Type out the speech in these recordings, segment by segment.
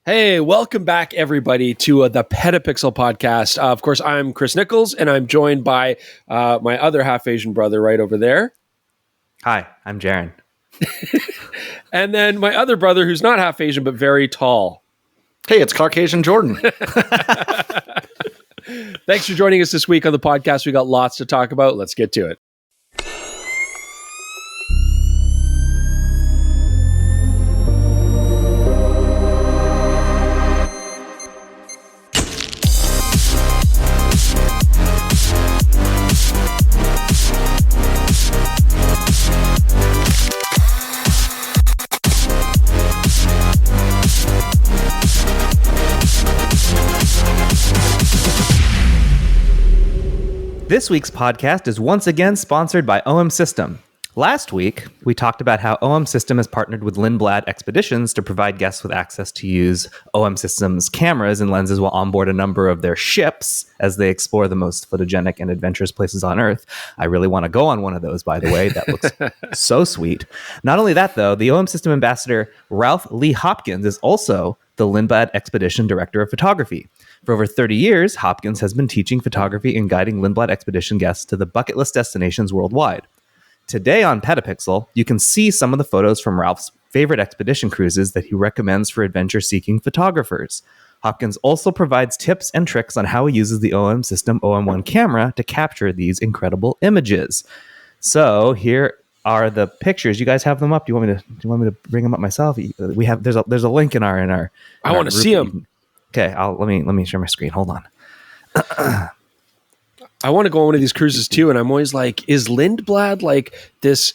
Hey, welcome back, everybody, to the Petapixel podcast. Of course, I'm Chris Nichols, and I'm joined by my other half-Asian brother right over there. Hi, I'm Jaron. And then my other brother, who's not half-Asian, but very tall. Hey, it's Caucasian Jordan. Thanks for joining us this week on the podcast. We got lots to talk about. Let's get to it. This week's podcast is once again sponsored by OM System. Last week, we talked about how OM System has partnered with Lindblad Expeditions to provide guests with access to use OM System's cameras and lenses while on board a number of their ships as they explore the most photogenic and adventurous places on Earth. I really want to go on one of those, by the way. That looks so sweet. Not only that, though, the OM System ambassador, Ralph Lee Hopkins, is also the Lindblad Expedition Director of Photography. For over 30 years, Hopkins has been teaching photography and guiding Lindblad Expedition guests to the bucket list destinations worldwide. Today on Petapixel, you can see some of the photos from Ralph's favorite expedition cruises that he recommends for adventure-seeking photographers. Hopkins also provides tips and tricks on how he uses the OM System OM1 camera to capture these incredible images. So here are the pictures. You guys have them up. Do you want me to bring them up myself? We have there's a link in our I want to see them. Okay, let me share my screen. Hold on. I want to go on one of these cruises too, and I'm always like, is Lindblad like this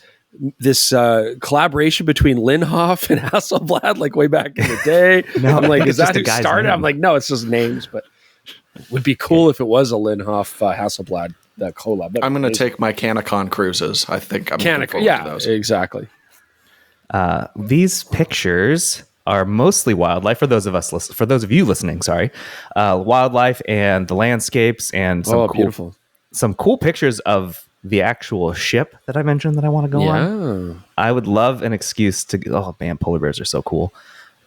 collaboration between Linhof and Hasselblad, like way back in the day? No, I'm like, is that who started? Name. I'm like, no, it's just names, but it would be cool if it was a Linhof Hasselblad that collab. I'm going to take my Canicon cruises. I think I'm looking forward to those. Exactly. These pictures are mostly wildlife for those of you listening. Wildlife and the landscapes and some cool pictures of the actual ship that I mentioned that I want to go on. I would love an excuse to. Oh man, polar bears are so cool.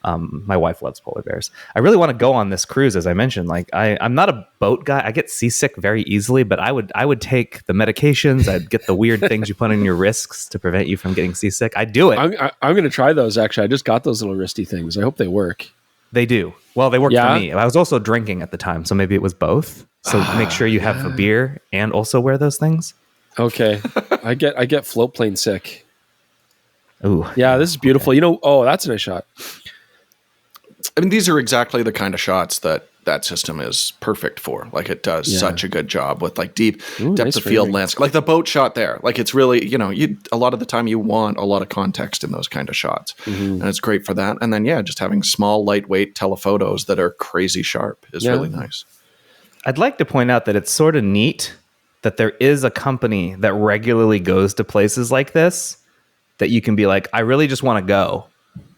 My wife loves polar bears. I really want to go on this cruise, as I mentioned. Like I'm not a boat guy. I get seasick very easily, but I would take the medications. I'd get the weird things you put on your wrists to prevent you from getting seasick. I'd do it. I'm going to try those. Actually, I just got those little wristy things. I hope they work. They do. Well, they worked for me. I was also drinking at the time, so maybe it was both. So make sure you have a beer and also wear those things. Okay, I get float plane sick. Ooh, yeah, this is beautiful. Okay. That's a nice shot. I mean, these are exactly the kind of shots that system is perfect for. Like it does such a good job with like deep depth nice of field framing. landscape. Like the boat shot there. Like it's really, a lot of the time you want a lot of context in those kind of shots. Mm-hmm. And it's great for that. And then, just having small, lightweight telephotos that are crazy sharp is really nice. I'd like to point out that it's sort of neat that there is a company that regularly goes to places like this that you can be like, I really just want to go.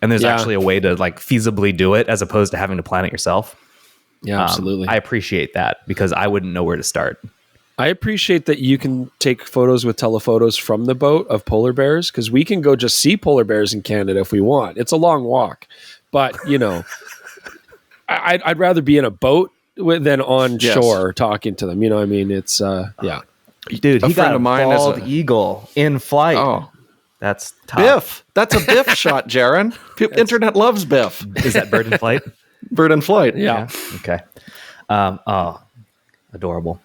And there's actually a way to like feasibly do it as opposed to having to plan it yourself. Yeah, absolutely. I appreciate that because I wouldn't know where to start. I appreciate that you can take photos with telephotos from the boat of polar bears because we can go just see polar bears in Canada if we want. It's a long walk, but I'd rather be in a boat than on shore talking to them. I mean, it's dude, he got a bald eagle in flight. Oh. That's top. Biff. That's a Biff shot, Jaron. Internet loves Biff. Is that bird in flight? Bird in flight. Yeah. Okay. Adorable.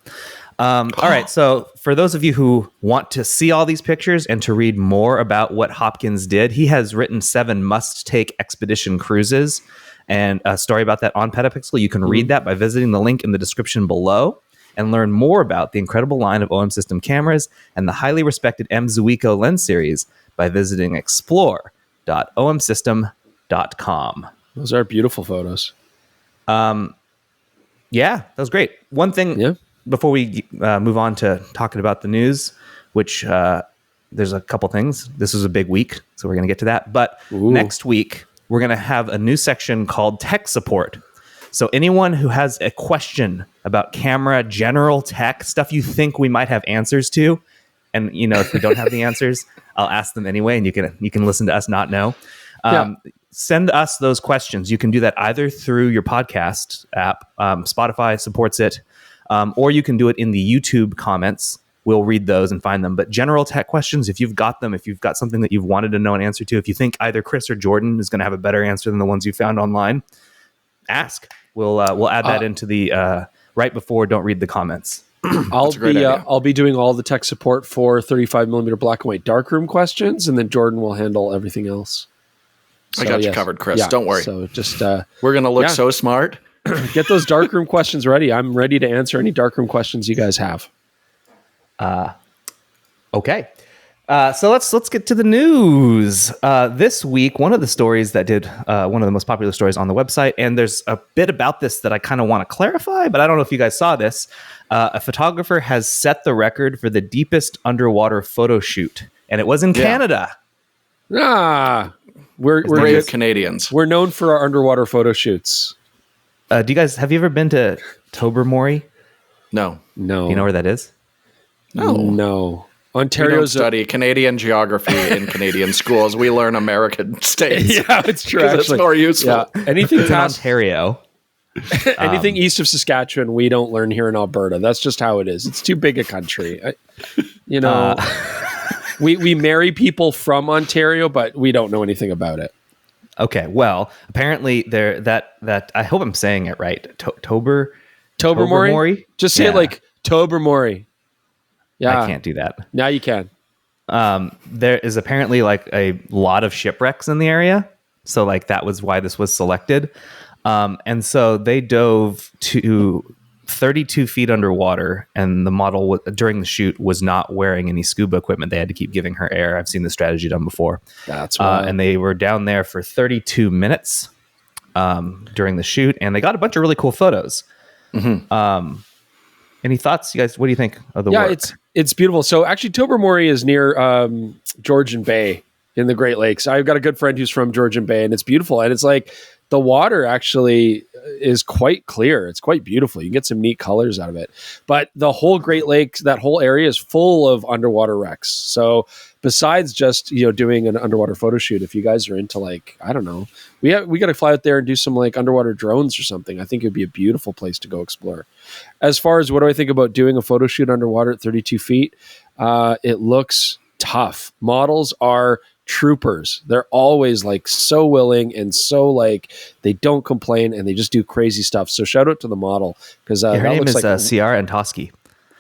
All right. So for those of you who want to see all these pictures and to read more about what Hopkins did, he has written 7 must-take expedition cruises and a story about that on Petapixel. You can read that by visiting the link in the description below and learn more about the incredible line of OM System cameras and the highly respected M. Zuiko lens series by visiting explore.omsystem.com. Those are beautiful photos. Yeah, that was great. One thing before we move on to talking about the news, which there's a couple things. This was a big week, so we're going to get to that. But next week, we're going to have a new section called Tech Support. So anyone who has a question about camera, general tech, stuff you think we might have answers to, and if we don't have the answers, I'll ask them anyway, and you can listen to us not know. send us those questions. You can do that either through your podcast app. Spotify supports it. Or you can do it in the YouTube comments. We'll read those and find them. But general tech questions, if you've got them, if you've got something that you've wanted to know an answer to, if you think either Chris or Jordan is going to have a better answer than the ones you found online, ask. We'll add that into the right before. Don't read the comments. I'll be doing all the tech support for 35 millimeter black and white darkroom questions, and then Jordan will handle everything else. I got you covered, Chris. Yeah, don't worry. So just we're going to look so smart. Get those darkroom questions ready. I'm ready to answer any darkroom questions you guys have. Okay. So let's get to the news. This week, one of the stories that did one of the most popular stories on the website, and there's a bit about this that I kind of want to clarify, but I don't know if you guys saw this. A photographer has set the record for the deepest underwater photo shoot, and it was in Canada. We're brave Canadians. We're known for our underwater photo shoots. Have you ever been to Tobermory? No. Do you know where that is? No. We don't Ontario's study Canadian geography in Canadian schools. We learn American states. Yeah, it's true. It's more useful. Yeah. Anything It's in past Ontario. anything east of Saskatchewan, we don't learn here in Alberta. That's just how it is. It's too big a country. We marry people from Ontario, but we don't know anything about it. Okay, well, apparently that I hope I'm saying it right. Tobermory? Just say it like Tobermory. Yeah. I can't do that. Now you can. There is apparently like a lot of shipwrecks in the area. So like that was why this was selected. And so they dove to 32 feet underwater, and the model during the shoot was not wearing any scuba equipment. They had to keep giving her air. I've seen this strategy done before. That's right. And they were down there for 32 minutes during the shoot, and they got a bunch of really cool photos. Mm-hmm. Any thoughts, you guys? What do you think of the work? Yeah, it's beautiful. So actually, Tobermory is near Georgian Bay in the Great Lakes. I've got a good friend who's from Georgian Bay, and it's beautiful. And it's like the water actually is quite clear. It's quite beautiful. You can get some neat colors out of it. But the whole Great Lakes, that whole area is full of underwater wrecks. So besides just, doing an underwater photo shoot, if you guys are into like, I don't know, we got to fly out there and do some like underwater drones or something. I think it'd be a beautiful place to go explore. As far as what do I think about doing a photo shoot underwater at 32 feet, it looks tough. Models are troopers. They're always like so willing and so like they don't complain and they just do crazy stuff. So shout out to the model because her name is Ciara Antosky.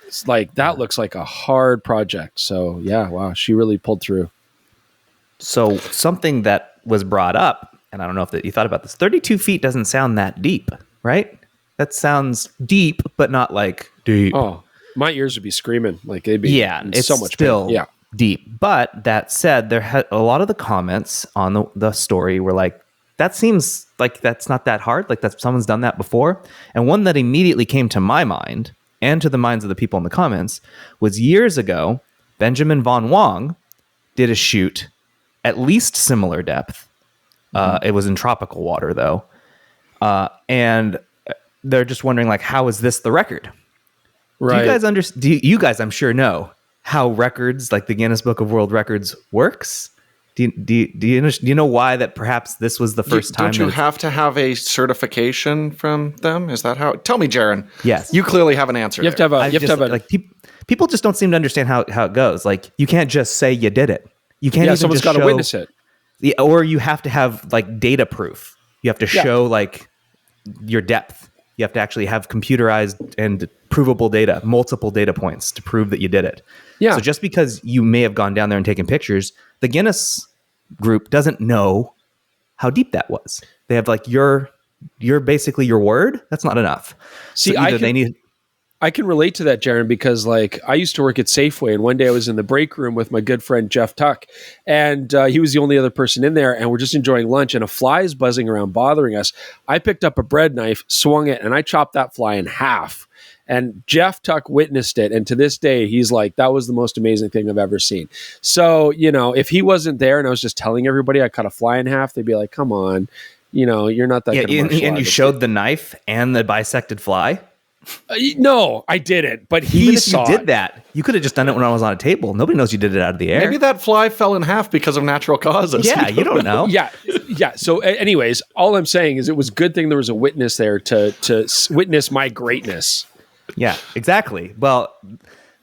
It's like that looks like a hard project. So yeah, wow, she really pulled through. So something that was brought up, and I don't know if you thought about this. 32 feet doesn't sound that deep, right? That sounds deep, but not like deep. Oh, my ears would be screaming like they'd be. It's so much still pain. Yeah. Deep. But that said, there had a lot of the comments on the story were like, that seems like that's not that hard. Like that someone's done that before. And one that immediately came to my mind and to the minds of the people in the comments was years ago, Benjamin Von Wong did a shoot at least similar depth. It was in tropical water though. And they're just wondering like, how is this the record? Right. Do you guys, I'm sure know how records like the Guinness Book of World Records works? Do you know why that perhaps this was the first time? Don't you have to have a certification from them? Is that how? Tell me, Jaron. Yes. You clearly have an answer. You have to have a like people just don't seem to understand how it goes. Like you can't just say you did it. You can't even someone's got to witness it. Or you have to have like data proof. You have to show like your depth. You have to actually have computerized and provable data, multiple data points to prove that you did it. Yeah. So just because you may have gone down there and taken pictures, the Guinness group doesn't know how deep that was. They have like you're basically your word. That's not enough. See, I can relate to that, Jaron, because like I used to work at Safeway, and one day I was in the break room with my good friend Jeff Tuck, and he was the only other person in there, and we're just enjoying lunch, and a fly is buzzing around bothering us. I picked up a bread knife, swung it, and I chopped that fly in half. And Jeff Tuck witnessed it, and to this day, he's like, that was the most amazing thing I've ever seen. So, if he wasn't there and I was just telling everybody I cut a fly in half, they'd be like, come on, you're not that good of a martial and you showed the knife and the bisected fly? No, I didn't. But he Even if saw you did it. that, you could have just done it when I was on a table. Nobody knows you did it out of the air. Maybe that fly fell in half because of natural causes. Yeah, you don't know. Yeah. So, anyways, all I'm saying is it was a good thing there was a witness there to witness my greatness. Yeah, exactly. Well,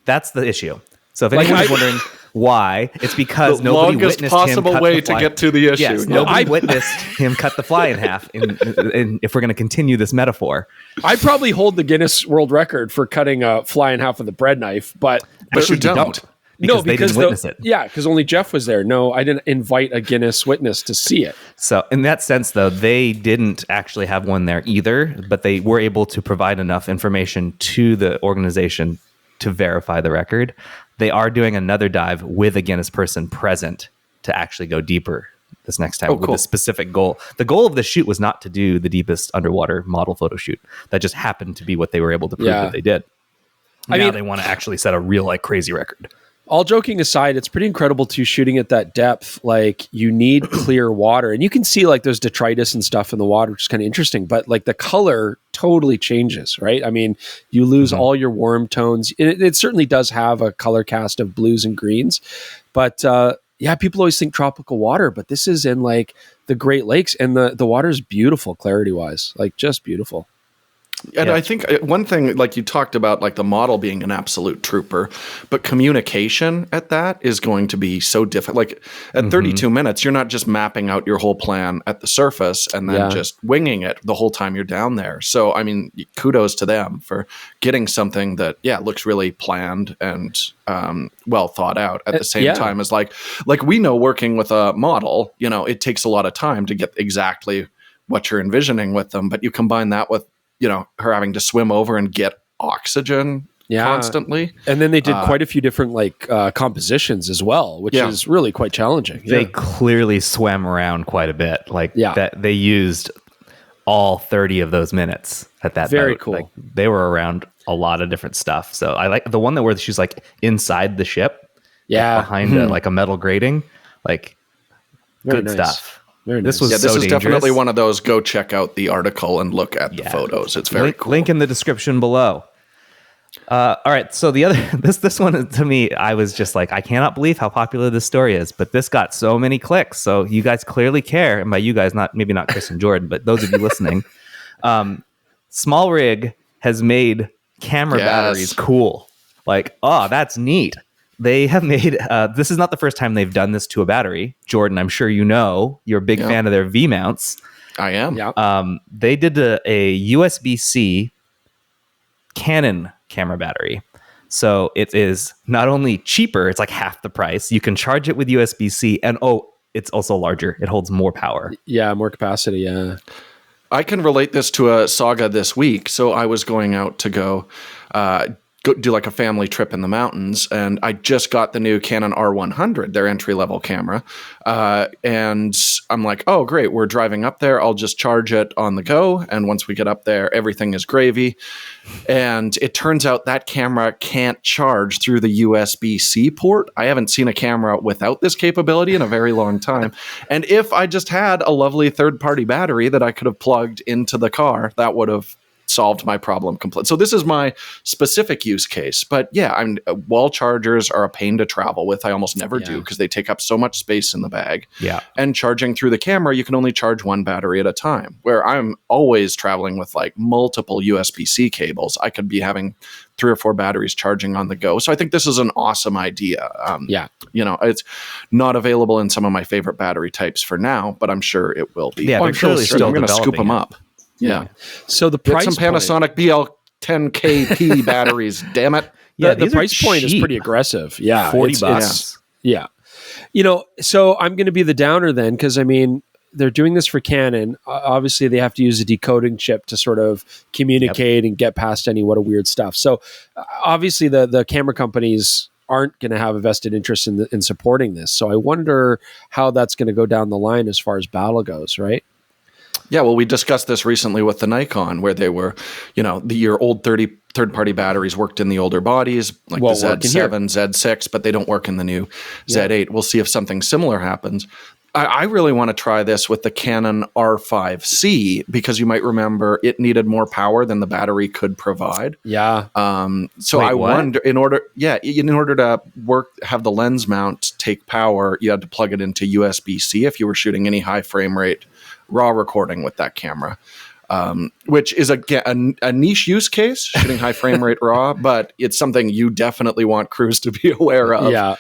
that's the issue. So if Like, anyone's I- wondering why, it's because The nobody longest witnessed him possible cut way the to fly. get to the issue. Yes, Yeah. nobody I- witnessed him cut the fly in half. In if we're going to continue this metaphor, I probably hold the Guinness World Record for cutting a fly in half with a bread knife, but But you actually, don't. because they didn't witness it. Yeah, because only Jeff was there. No, I didn't invite a Guinness witness to see it. So in that sense, though, they didn't actually have one there either, but they were able to provide enough information to the organization to verify the record. They are doing another dive with a Guinness person present to actually go deeper this next time with cool. a specific goal. The goal of the shoot was not to do the deepest underwater model photo shoot. That just happened to be what they were able to prove Yeah. that they did. I Now mean- they want to actually set a real crazy record. All joking aside, it's pretty incredible too shooting at that depth. Like you need clear water, and you can see like there's detritus and stuff in the water, which is kind of interesting. But like the color totally changes, right? I mean, you lose all your warm tones. It certainly does have a color cast of blues and greens, but yeah, people always think tropical water, but this is in like the Great Lakes, and the water is beautiful, clarity wise, like just beautiful. And Yeah. I think one thing, like you talked about, like the model being an absolute trooper, but communication at that is going to be so different. Like at 32 minutes, you're not just mapping out your whole plan at the surface and then Yeah. just winging it the whole time you're down there. So, I mean, kudos to them for getting something that, yeah, looks really planned and well thought out at the same yeah. time as like we know working with a model, you know, it takes a lot of time to get exactly what you're envisioning with them, but you combine that with, you know, her having to swim over and get oxygen Yeah. constantly. And then they did quite a few different like compositions as well, which Yeah. is really quite challenging. They Yeah. clearly swam around quite a bit. Like Yeah. that they used all 30 of those minutes at that Very boat. cool. Like, they were around a lot of different stuff. So I like the one that where she's like inside the ship, Yeah. behind like a metal grating, like Very good nice. stuff. Very This nice. was Yeah, this so is dangerous. definitely one of those go check out the article and look at the Yeah. photos. It's very cool. Link in the description below. All right, so the other this one to me, I was just like, I cannot believe how popular this story is. But this got so many clicks, so you guys clearly care. And by you guys, maybe not Chris and Jordan, but those of you listening, Small Rig has made camera Yes. batteries cool. Like, oh, that's neat. They have made this is not the first time they've done this to a battery. Jordan, I'm sure you know you're a big fan of their V mounts. I am. Yeah. They did a USB-C Canon camera battery. So it is not only cheaper, it's like half the price. You can charge it with USB-C, and it's also larger. It holds more power. Yeah. More capacity. Yeah. I can relate this to a saga this week. So I was going out to go do like a family trip in the mountains, and I just got the new Canon R100, their entry level camera, and I'm like, oh great, we're driving up there, I'll just charge it on the go, and once we get up there everything is gravy. And it turns out that camera can't charge through the USB-C port. I haven't seen a camera without this capability in a very long time. And if I just had a lovely third-party battery that I could have plugged into the car, that would have solved my problem completely. So this is my specific use case. But yeah, wall chargers are a pain to travel with. I almost never do because they take up so much space in the bag. Yeah. And charging through the camera, you can only charge one battery at a time. Where I'm always traveling with like multiple USB-C cables, I could be having 3 or 4 batteries charging on the go. So I think this is an awesome idea. You know, it's not available in some of my favorite battery types for now, but I'm sure it will be. Yeah, I'm they're sure clearly still I'm going to scoop developing them it. up. Yeah. So the Get price some point- Panasonic BL10KP batteries, damn it. Yeah, the these are price point is cheap. pretty aggressive. Yeah. $40 it's- bucks. Yeah. You know, so I'm going to be the downer then, because I mean, they're doing this for Canon. Obviously, they have to use a decoding chip to sort of communicate and get past any what a weird stuff. So obviously, the camera companies aren't going to have a vested interest in supporting this. So I wonder how that's going to go down the line as far as battle goes, right? Yeah, well, we discussed this recently with the Nikon, where they were, you know, your old third-party batteries worked in the older bodies, like Well, the work in here. Z7, Z6, but they don't work in the new Z8. We'll see if something similar happens. I really want to try this with the Canon R5C because you might remember it needed more power than the battery could provide. Yeah. So Wait, I what? wonder, in order to have the lens mount take power, you had to plug it into USB-C if you were shooting any high frame rate RAW recording with that camera. Which is a niche use case, shooting high frame rate RAW, but it's something you definitely want crews to be aware of. Yeah.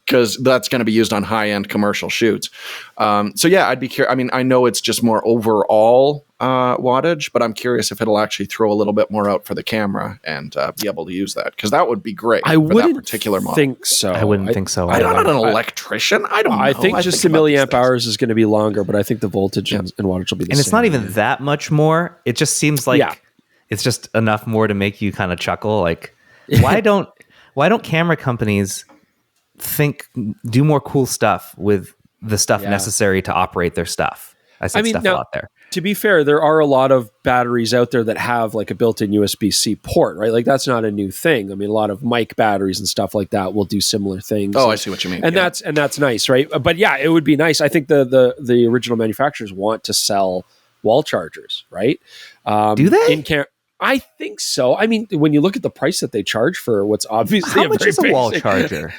Because that's going to be used on high-end commercial shoots. So yeah, I'd be curious. I mean, I know it's just more overall wattage, but I'm curious if it'll actually throw a little bit more out for the camera and be able to use that, because that would be great. I for wouldn't that particular model. think so. I wouldn't think so. I'm either. not an electrician. I don't know. I think just the about these milliamp things. hours is going to be longer, but I think the voltage and wattage will be the same. And it's not even that much more. It just seems like Yeah. it's just enough more to make you kind of chuckle. Like, why don't camera companies do more cool stuff with the stuff Yeah. necessary to operate their stuff? I said stuff a lot there. To be fair, there are a lot of batteries out there that have like a built-in USB-C port, right? Like that's not a new thing. I mean, a lot of mic batteries and stuff like that will do similar things. Oh, I see what you mean. And Yeah. that's nice, right? But yeah, it would be nice. I think the original manufacturers want to sell wall chargers, right? Do they? I think so. I mean, when you look at the price that they charge for what's obviously How much very is a wall basic- charger?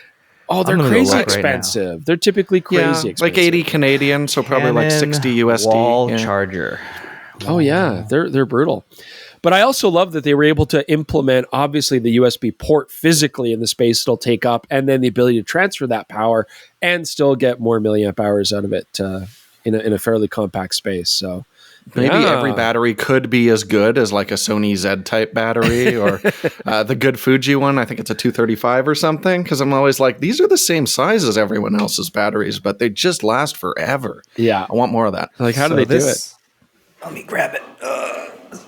Oh, they're I'm gonna go crazy look right now. expensive. They're typically crazy Yeah, expensive. like 80 Canadian, so probably like Canon 60 USD. wall yeah. charger. Oh yeah, they're brutal. But I also love that they were able to implement obviously the USB port physically in the space it'll take up, and then the ability to transfer that power and still get more milliamp hours out of it in a fairly compact space. So Maybe yeah. every battery could be as good as like a Sony Z-type battery or the good Fuji one. I think it's a 235 or something, because I'm always like, these are the same size as everyone else's batteries, but they just last forever. Yeah. I want more of that. Like, how do So they do it? this- Let me grab it.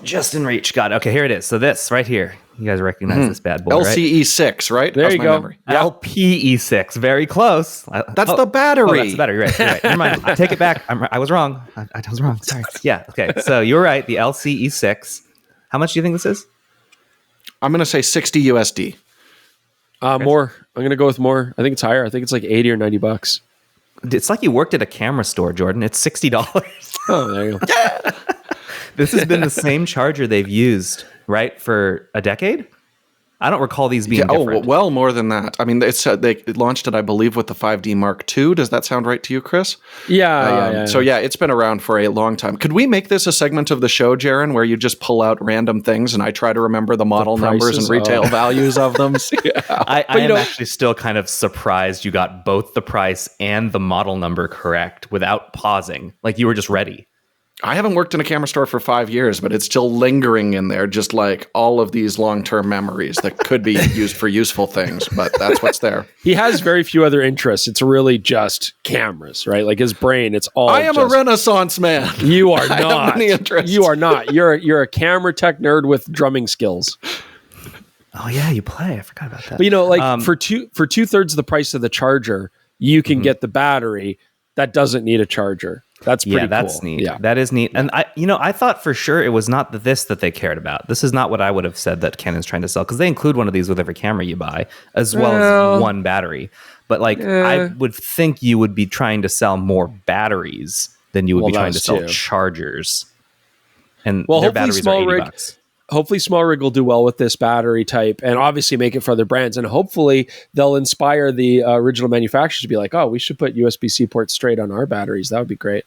Just in reach. Got it. Okay, here it is. So this right here. You guys recognize this bad boy, right? LCE6, right? There That's you my go. memory. LPE6. Very close. That's the battery. Oh, that's the battery. Right. You're right. Never mind. I take it back. I was wrong. I was wrong. Sorry. Yeah. Okay. So you're right. The LCE6. How much do you think this is? I'm going to say 60 USD. More. I'm going to go with more. I think it's higher. I think it's like 80 or 90 bucks. It's like you worked at a camera store, Jordan. It's $60. Oh, there you go. This has been the same charger they've used, right, for a decade? I don't recall these being different. well, more than that. I mean, they launched it, I believe, with the 5D Mark II. Does that sound right to you, Chris? Yeah. So yeah, it's been around for a long time. Could we make this a segment of the show, Jaron, where you just pull out random things and I try to remember the model numbers and prices? retail values of them? I am know- actually still kind of surprised you got both the price and the model number correct without pausing. Like you were just ready. I haven't worked in a camera store for 5 years, but it's still lingering in there, just like all of these long-term memories that could be used for useful things, but that's what's there. He has very few other interests. It's really just cameras, right? Like his brain, it's all I am a just- Renaissance man. You are I have not. many interests. You are not. You're a camera tech nerd with drumming skills. Oh yeah, you play. I forgot about that. But you know, like for 2/3 of the price of the charger, you can get the battery that doesn't need a charger. That's pretty yeah, that's cool. neat. Yeah. That is neat. And I thought for sure it was not this that they cared about. This is not what I would have said that Canon's trying to sell, because they include one of these with every camera you buy, as well as one battery. But like, I would think you would be trying to sell more batteries than you would be trying to that's sell too. chargers. And Well, their hopefully batteries small are $80. rig- Hopefully Small Rig will do well with this battery type and obviously make it for other brands. And hopefully they'll inspire the original manufacturers to be like, oh, we should put USB-C ports straight on our batteries. That would be great.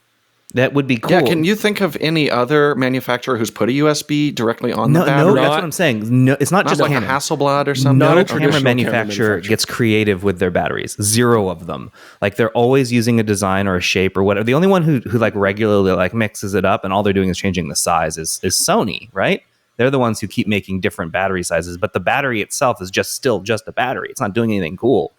That would be cool. Yeah, can you think of any other manufacturer who's put a USB directly on the No, battery? that's what I'm saying. No, it's not Not just like Canon. a Hasselblad or something? Not No a camera traditional manufacturer camera gets creative with their batteries. Zero of them. Like they're always using a design or a shape or whatever. The only one who like regularly like mixes it up and all they're doing is changing the size is Sony, right? They're the ones who keep making different battery sizes, but the battery itself is still just a battery. It's not doing anything cool.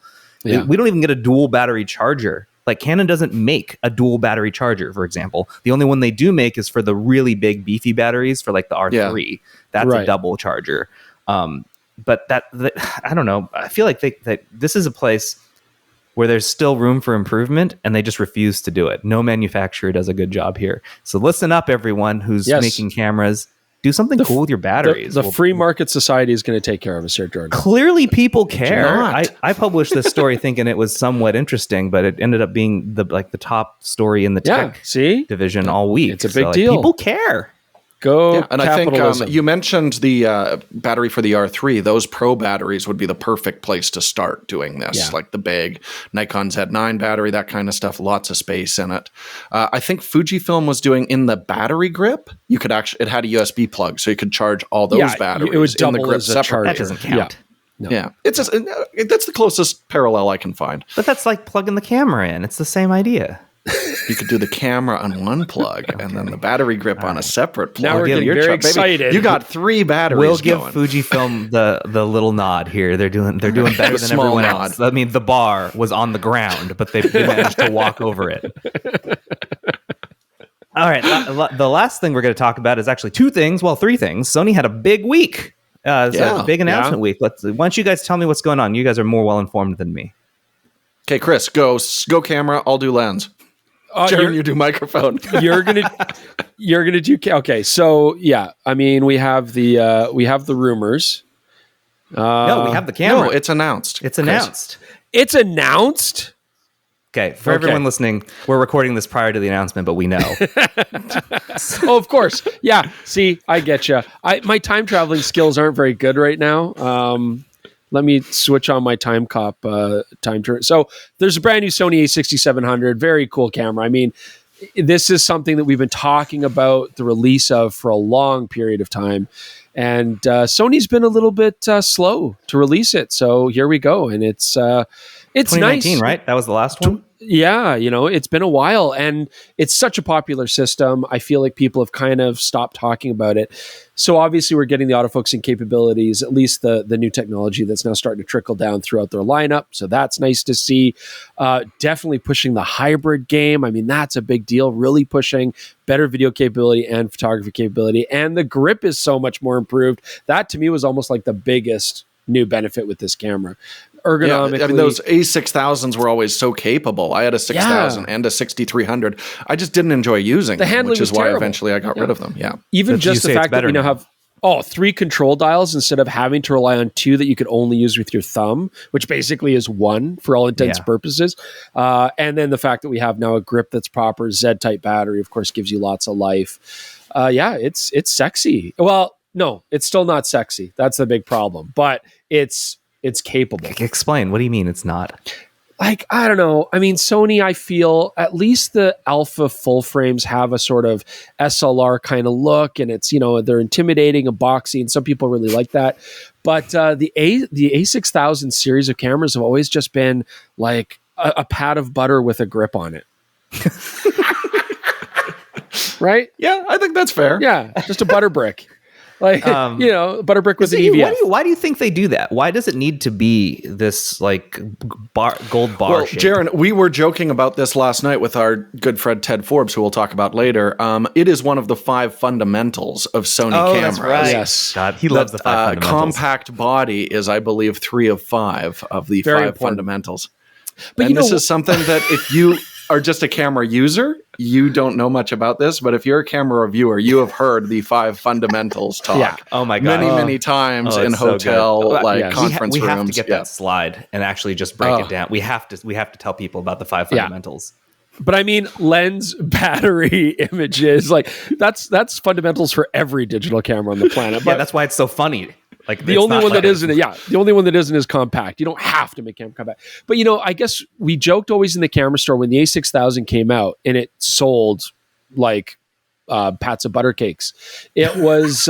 Yeah. We don't even get a dual battery charger. Like Canon doesn't make a dual battery charger, for example. The only one they do make is for the really big beefy batteries for like the R3. That's Right. a double charger. But that I don't know. I feel like that this is a place where there's still room for improvement, and they just refuse to do it. No manufacturer does a good job here. So listen up, everyone who's Yes. making cameras. do something cool with your batteries. The free market society is going to take care of us here, Jordan. Clearly, people care. not. I published this story thinking it was somewhat interesting, but it ended up being the top story in the tech division all week. It's a big deal. People care. Go and capitalism. I think you mentioned the battery for the R3. Those Pro batteries would be the perfect place to start doing this, like the big Nikon Z9 battery, that kind of stuff. Lots of space in it. I think Fujifilm was doing in the battery grip. You could actually, it had a USB plug, so you could charge all those batteries. It was in the double grip as a separately. charger. That doesn't count. No. Yeah, it's just, that's the closest parallel I can find. But that's like plugging the camera in. It's the same idea. You could do the camera on one plug and then the battery grip on a separate plug. Now we're getting very excited. Baby, you got 3 batteries. We'll give going. Fujifilm the little nod here. They're doing better than small everyone nod. else. I mean, the bar was on the ground, but they managed to walk over it. All right, the last thing we're going to talk about is actually 2 things. Well, 3 things. Sony had a big week. A big announcement week. Why don't you guys tell me what's going on? You guys are more well informed than me. Okay, Chris, go camera. I'll do lens. Jaron, you do microphone. you're gonna do okay. So yeah, I mean we have the rumors. No, we have the camera. No, it's announced. It's announced. It's announced. Okay, for everyone listening, we're recording this prior to the announcement, but we know. Oh, of course. Yeah. See, I get you. My time traveling skills aren't very good right now. Let me switch on my time cop time turn. So there's a brand new Sony a6700, very cool camera. I mean, this is something that we've been talking about the release of for a long period of time. And Sony's been a little bit slow to release it. So here we go. And it's 2019, nice. Right? That was the last one? Yeah, it's been a while and it's such a popular system. I feel like people have kind of stopped talking about it. So obviously we're getting the autofocusing capabilities, at least the new technology that's now starting to trickle down throughout their lineup. So that's nice to see. Definitely pushing the hybrid game. I mean, that's a big deal, really pushing better video capability and photography capability. And the grip is so much more improved. That to me was almost like the biggest new benefit with this camera. Ergonomically. Yeah, I mean, those A6000s were always so capable. I had a 6000 and a 6300. I just didn't enjoy using them, which is why eventually I got rid of them. Yeah. Even just the fact that we now have 3 control dials instead of having to rely on 2 that you could only use with your thumb, which basically is 1 for all intents and purposes. And then the fact that we have now a grip that's proper, Z-type battery, of course, gives you lots of life. It's sexy. Well, no, it's still not sexy. That's the big problem. But it's capable. Explain. What do you mean it's not? Like, I don't know. I mean, Sony, I feel at least the Alpha full frames have a sort of SLR kind of look, and it's, they're intimidating and boxy, and some people really like that. But the A6000 series of cameras have always just been like a pat of butter with a grip on it. Right? Yeah, I think that's fair. Yeah, just a butter brick. Like, butter brick with an EVF. Why do you think they do that? Why does it need to be this like gold bar? Well, shape? Jaron, we were joking about this last night with our good friend Ted Forbes, who we'll talk about later. It is one of the 5 fundamentals of Sony cameras. That's right. Yes. God, he loves the 5 fundamentals. Compact body is, I believe, 3 of 5 of the Very 5 important. fundamentals. But this is something that if you are just a camera user, you don't know much about this, but if you're a camera reviewer, you have heard the 5 fundamentals talk. Yeah. Oh my God. Many times in it's so hotel good. conference we rooms. have to get that slide and actually just break it down. We have to tell people about the 5 fundamentals. But I mean, lens, battery, images, like that's fundamentals for every digital camera on the planet. But that's why it's so funny. Like the only one that isn't, the only one that isn't is compact. You don't have to make camera compact. But I guess we joked always in the camera store when the A6000 came out and it sold like pats of butter cakes. It was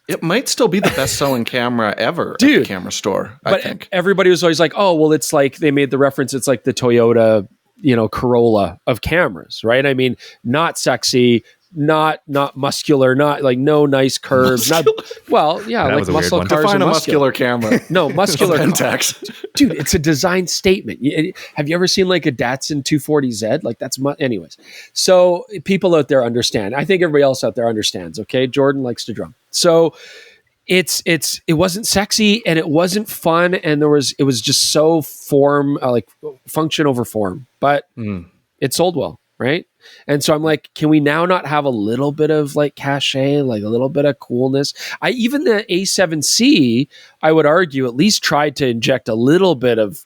it might still be the best-selling camera ever at the camera store, I think. Everybody was always like, oh, well, it's like they made the reference, it's like the Toyota, Corolla of cameras, right? I mean, not sexy, not muscular, not like no nice curves. Not like muscle cars. Define a muscular camera. No, muscular Pentax. Dude, it's a design statement. Have you ever seen like a Datsun 240Z? Like that's anyways. So people out there understand. I think everybody else out there understands. Okay, Jordan likes to drum. So it wasn't sexy and it wasn't fun, and it was just so function over form, but it sold well. right? And so I'm like, can we now not have a little bit of like cachet, like a little bit of coolness? Even the A7C, I would argue, at least tried to inject a little bit of,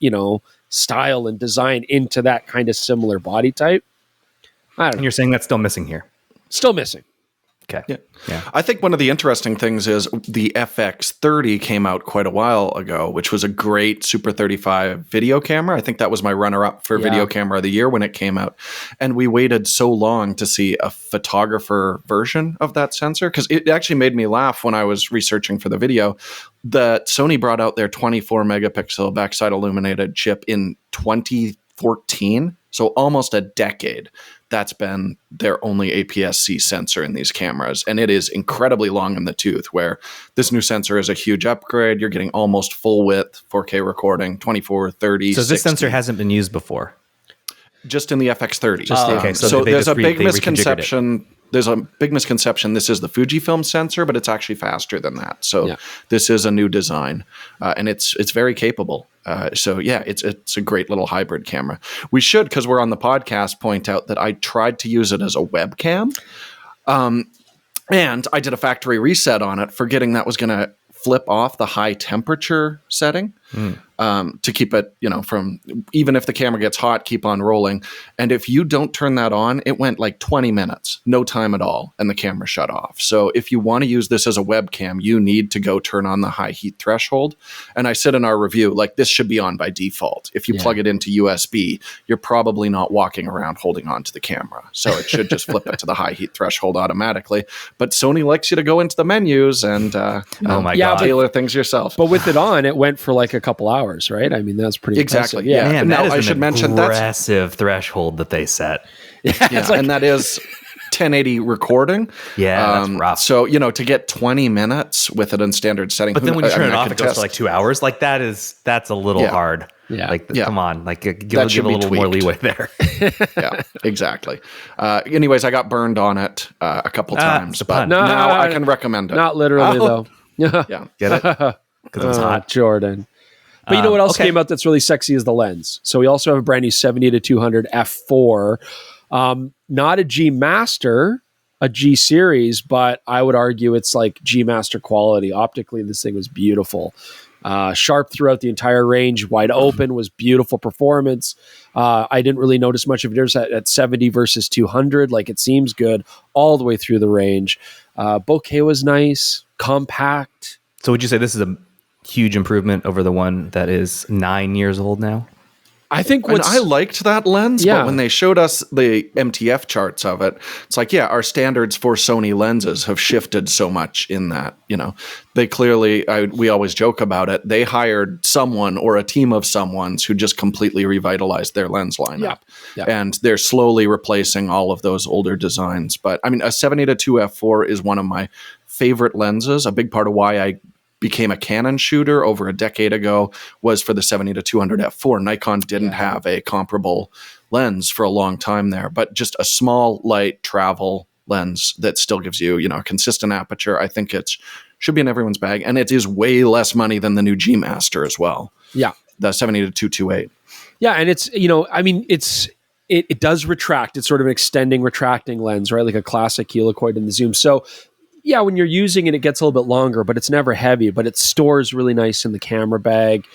style and design into that kind of similar body type. I don't And know. you're saying that's still missing here. Still missing. Okay. Yeah. I think one of the interesting things is the FX30 came out quite a while ago, which was a great Super 35 video camera. I think that was my runner-up for video camera of the year when it came out. And we waited so long to see a photographer version of that sensor, because it actually made me laugh when I was researching for the video that Sony brought out their 24 megapixel backside illuminated chip in 2014. So almost a decade. That's been their only APS-C sensor in these cameras. And it is incredibly long in the tooth, where this new sensor is a huge upgrade. You're getting almost full width 4K recording, 24, 30, So 60. this sensor hasn't been used before. Just in the FX30. Okay, So they there's just a big they reconfigured it. misconception. There's a big misconception. This is the Fujifilm sensor, but it's actually faster than that. So this is a new design, and it's very capable. It's a great little hybrid camera. We should, because we're on the podcast, point out that I tried to use it as a webcam, and I did a factory reset on it, forgetting that was going to flip off the high temperature setting to keep it, from, even if the camera gets hot, keep on rolling. And if you don't turn that on, it went like 20 minutes, no time at all, and the camera shut off. So if you want to use this as a webcam, you need to go turn on the high heat threshold. And I said in our review, like, this should be on by default. If you plug it into USB, you're probably not walking around holding on to the camera. So it should just flip it to the high heat threshold automatically. But Sony likes you to go into the menus and tailor things yourself. But with it on, it went for like a couple hours, right? I mean, that's pretty exactly. impressive. Yeah. Man, Now, that is I should mention aggressive threshold that they set. And that is 1080 recording. Yeah, that's rough. So, to get 20 minutes with it in standard setting. But then when you turn it off, it goes for like 2 hours. Like that's a little hard. Yeah. Come on. Like give a little more leeway there. Yeah, exactly. Anyways, I got burned on it a couple times, but now I can recommend it. Not literally, though. Yeah. Get it? Because it was hot. Jordan. But you know what else came out that's really sexy is the lens. So we also have a brand new 70-200 f4. Not a G Master, a G series, but I would argue it's like G Master quality. Optically, this thing was beautiful. Sharp throughout the entire range, wide open, was beautiful performance. I didn't really notice much of a difference at 70 versus 200. Like, it seems good all the way through the range. Bokeh was nice, compact. So would you say this is a huge improvement over the one that is 9 years old now? I think I liked that lens, but when they showed us the MTF charts of it, it's like, our standards for Sony lenses have shifted so much in that, they clearly, we always joke about it, they hired someone or a team of someones who just completely revitalized their lens lineup. Yeah. And they're slowly replacing all of those older designs. But I mean, a 70-2 f4 is one of my favorite lenses. A big part of why I became a Canon shooter over a decade ago was for the 70-200 f4. Nikon didn't have a comparable lens for a long time there, but just a small, light travel lens that still gives you, a consistent aperture. I think it should be in everyone's bag, and it is way less money than the new G Master as well. Yeah, the 70-228. Yeah, and it's it does retract. It's sort of an extending, retracting lens, right? Like a classic helicoid in the zoom. So, yeah, when you're using it, it gets a little bit longer, but it's never heavy. But it stores really nice in the camera bag.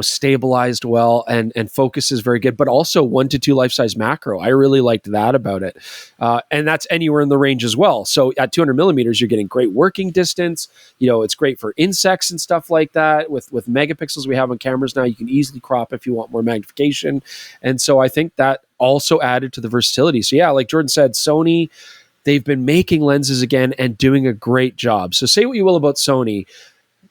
Stabilized well and focus is very good, but also 1 to 2 life-size macro. I really liked that about it. And that's anywhere in the range as well. So at 200 millimeters, you're getting great working distance. It's great for insects and stuff like that. With megapixels we have on cameras now, you can easily crop if you want more magnification. And so I think that also added to the versatility. So yeah, like Jordan said, Sony, they've been making lenses again and doing a great job. So say what you will about Sony,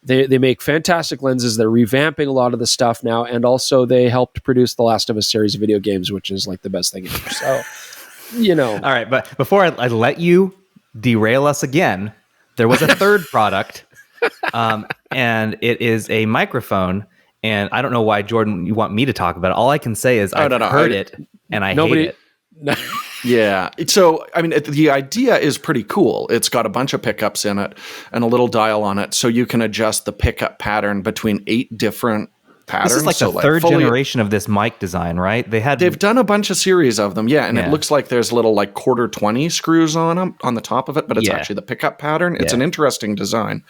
They make fantastic lenses. They're revamping a lot of the stuff now, and also they helped produce the Last of Us series of video games, which is like the best thing ever. So, All right, but before I let you derail us again, there was a third product, and it is a microphone. And I don't know why, Jordan, you want me to talk about it. All I can say is I've heard it, and I hate it. Yeah. So, I mean, the idea is pretty cool. It's got a bunch of pickups in it and a little dial on it. So you can adjust the pickup pattern between 8 different pattern. This is like the third generation of this mic design, right? They've done a bunch of series of them, and it looks like there's little like quarter 20 screws on them on the top of it, but it's actually the pickup pattern. It's an interesting design,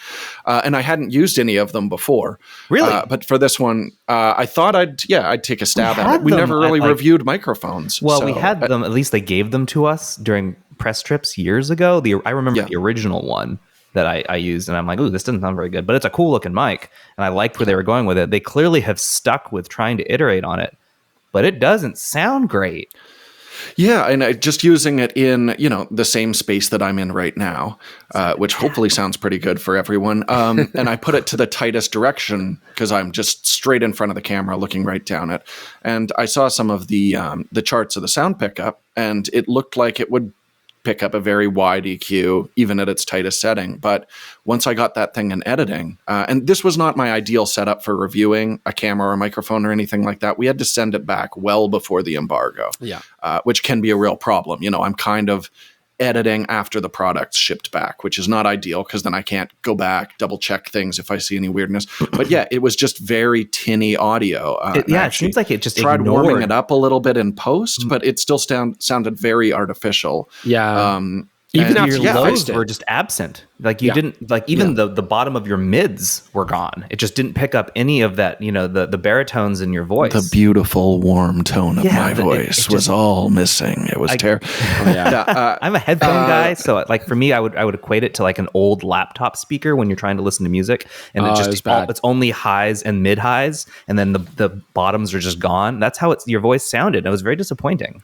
and I hadn't used any of them before. Really, but for this one, I thought I'd take a stab at it. We never really reviewed microphones. Well, we had them. At least they gave them to us during press trips years ago. I remember the original one that I used, and I'm like, ooh, this doesn't sound very good, but it's a cool looking mic, and I liked where they were going with it. They clearly have stuck with trying to iterate on it, but it doesn't sound great. Yeah, and just using it in, the same space that I'm in right now, which hopefully sounds pretty good for everyone. And I put it to the tightest direction because I'm just straight in front of the camera looking right down it. And I saw some of the charts of the sound pickup, and it looked like it would pick up a very wide EQ, even at its tightest setting. But once I got that thing in editing, and this was not my ideal setup for reviewing a camera or a microphone or anything like that, we had to send it back well before the embargo, which can be a real problem. I'm kind of editing after the product's shipped back, which is not ideal because then I can't go back, double check things if I see any weirdness. But it was just very tinny audio. It seems like it just tried warming it up a little bit in post, but it still sounded very artificial. Yeah. Even after your lows were just absent. Like you didn't even the bottom of your mids were gone. It just didn't pick up any of that, the baritones in your voice. The beautiful warm tone of my voice was all missing. It was terrible. I'm a headphone guy, so like for me, I would equate it to like an old laptop speaker when you're trying to listen to music, and it's only highs and mid highs, and then the bottoms are just gone. That's how your voice sounded. It was very disappointing.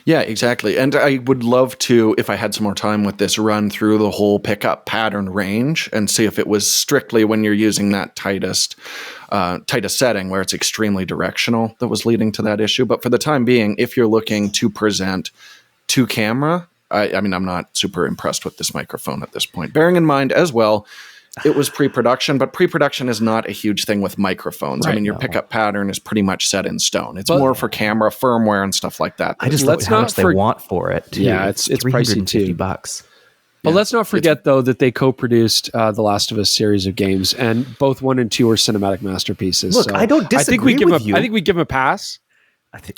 Yeah, exactly. And I would love to, if I had some more time with this, run through the whole pickup pattern range and see if it was strictly when you're using that tightest setting where it's extremely directional that was leading to that issue. But for the time being, if you're looking to present to camera, I mean, I'm not super impressed with this microphone at this point. Bearing in mind as well, it was pre-production, but pre-production is not a huge thing with microphones. Right, I mean, your pickup pattern is pretty much set in stone. It's more for camera firmware and stuff like that. I just look how much they want for it. Too. Yeah, it's pricey too. $350. But let's not forget, though, that they co-produced The Last of Us series of games, and both 1 and 2 are cinematic masterpieces. Look, I don't disagree with you. I think we give him a pass.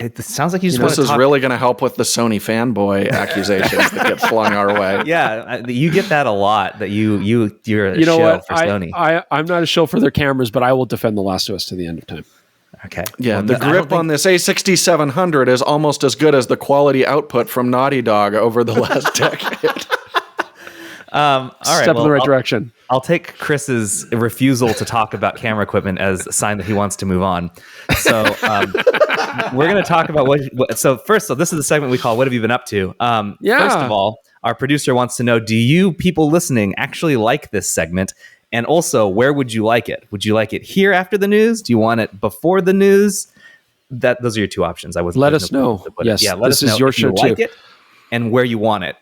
It sounds like you just want to This is really going to help with the Sony fanboy accusations that get flung our way. Yeah, you get that a lot. That you're a shill for Sony. I'm not a shill for their cameras, but I will defend The Last of Us to the end of time. Okay. Yeah, well, the grip on this A6700 is almost as good as the quality output from Naughty Dog over the last decade. All right, step in the right direction. I'll take Chris's refusal to talk about camera equipment as a sign that he wants to move on. So we're going to talk about so this is the segment we call "What Have You Been Up To?" First of all, our producer wants to know: do you people listening actually like this segment? And also, where would you like it? Would you like it here after the news? Do you want it before the news? Those are your two options. Let us know. Yes, this is your show too. Like it and where you want it.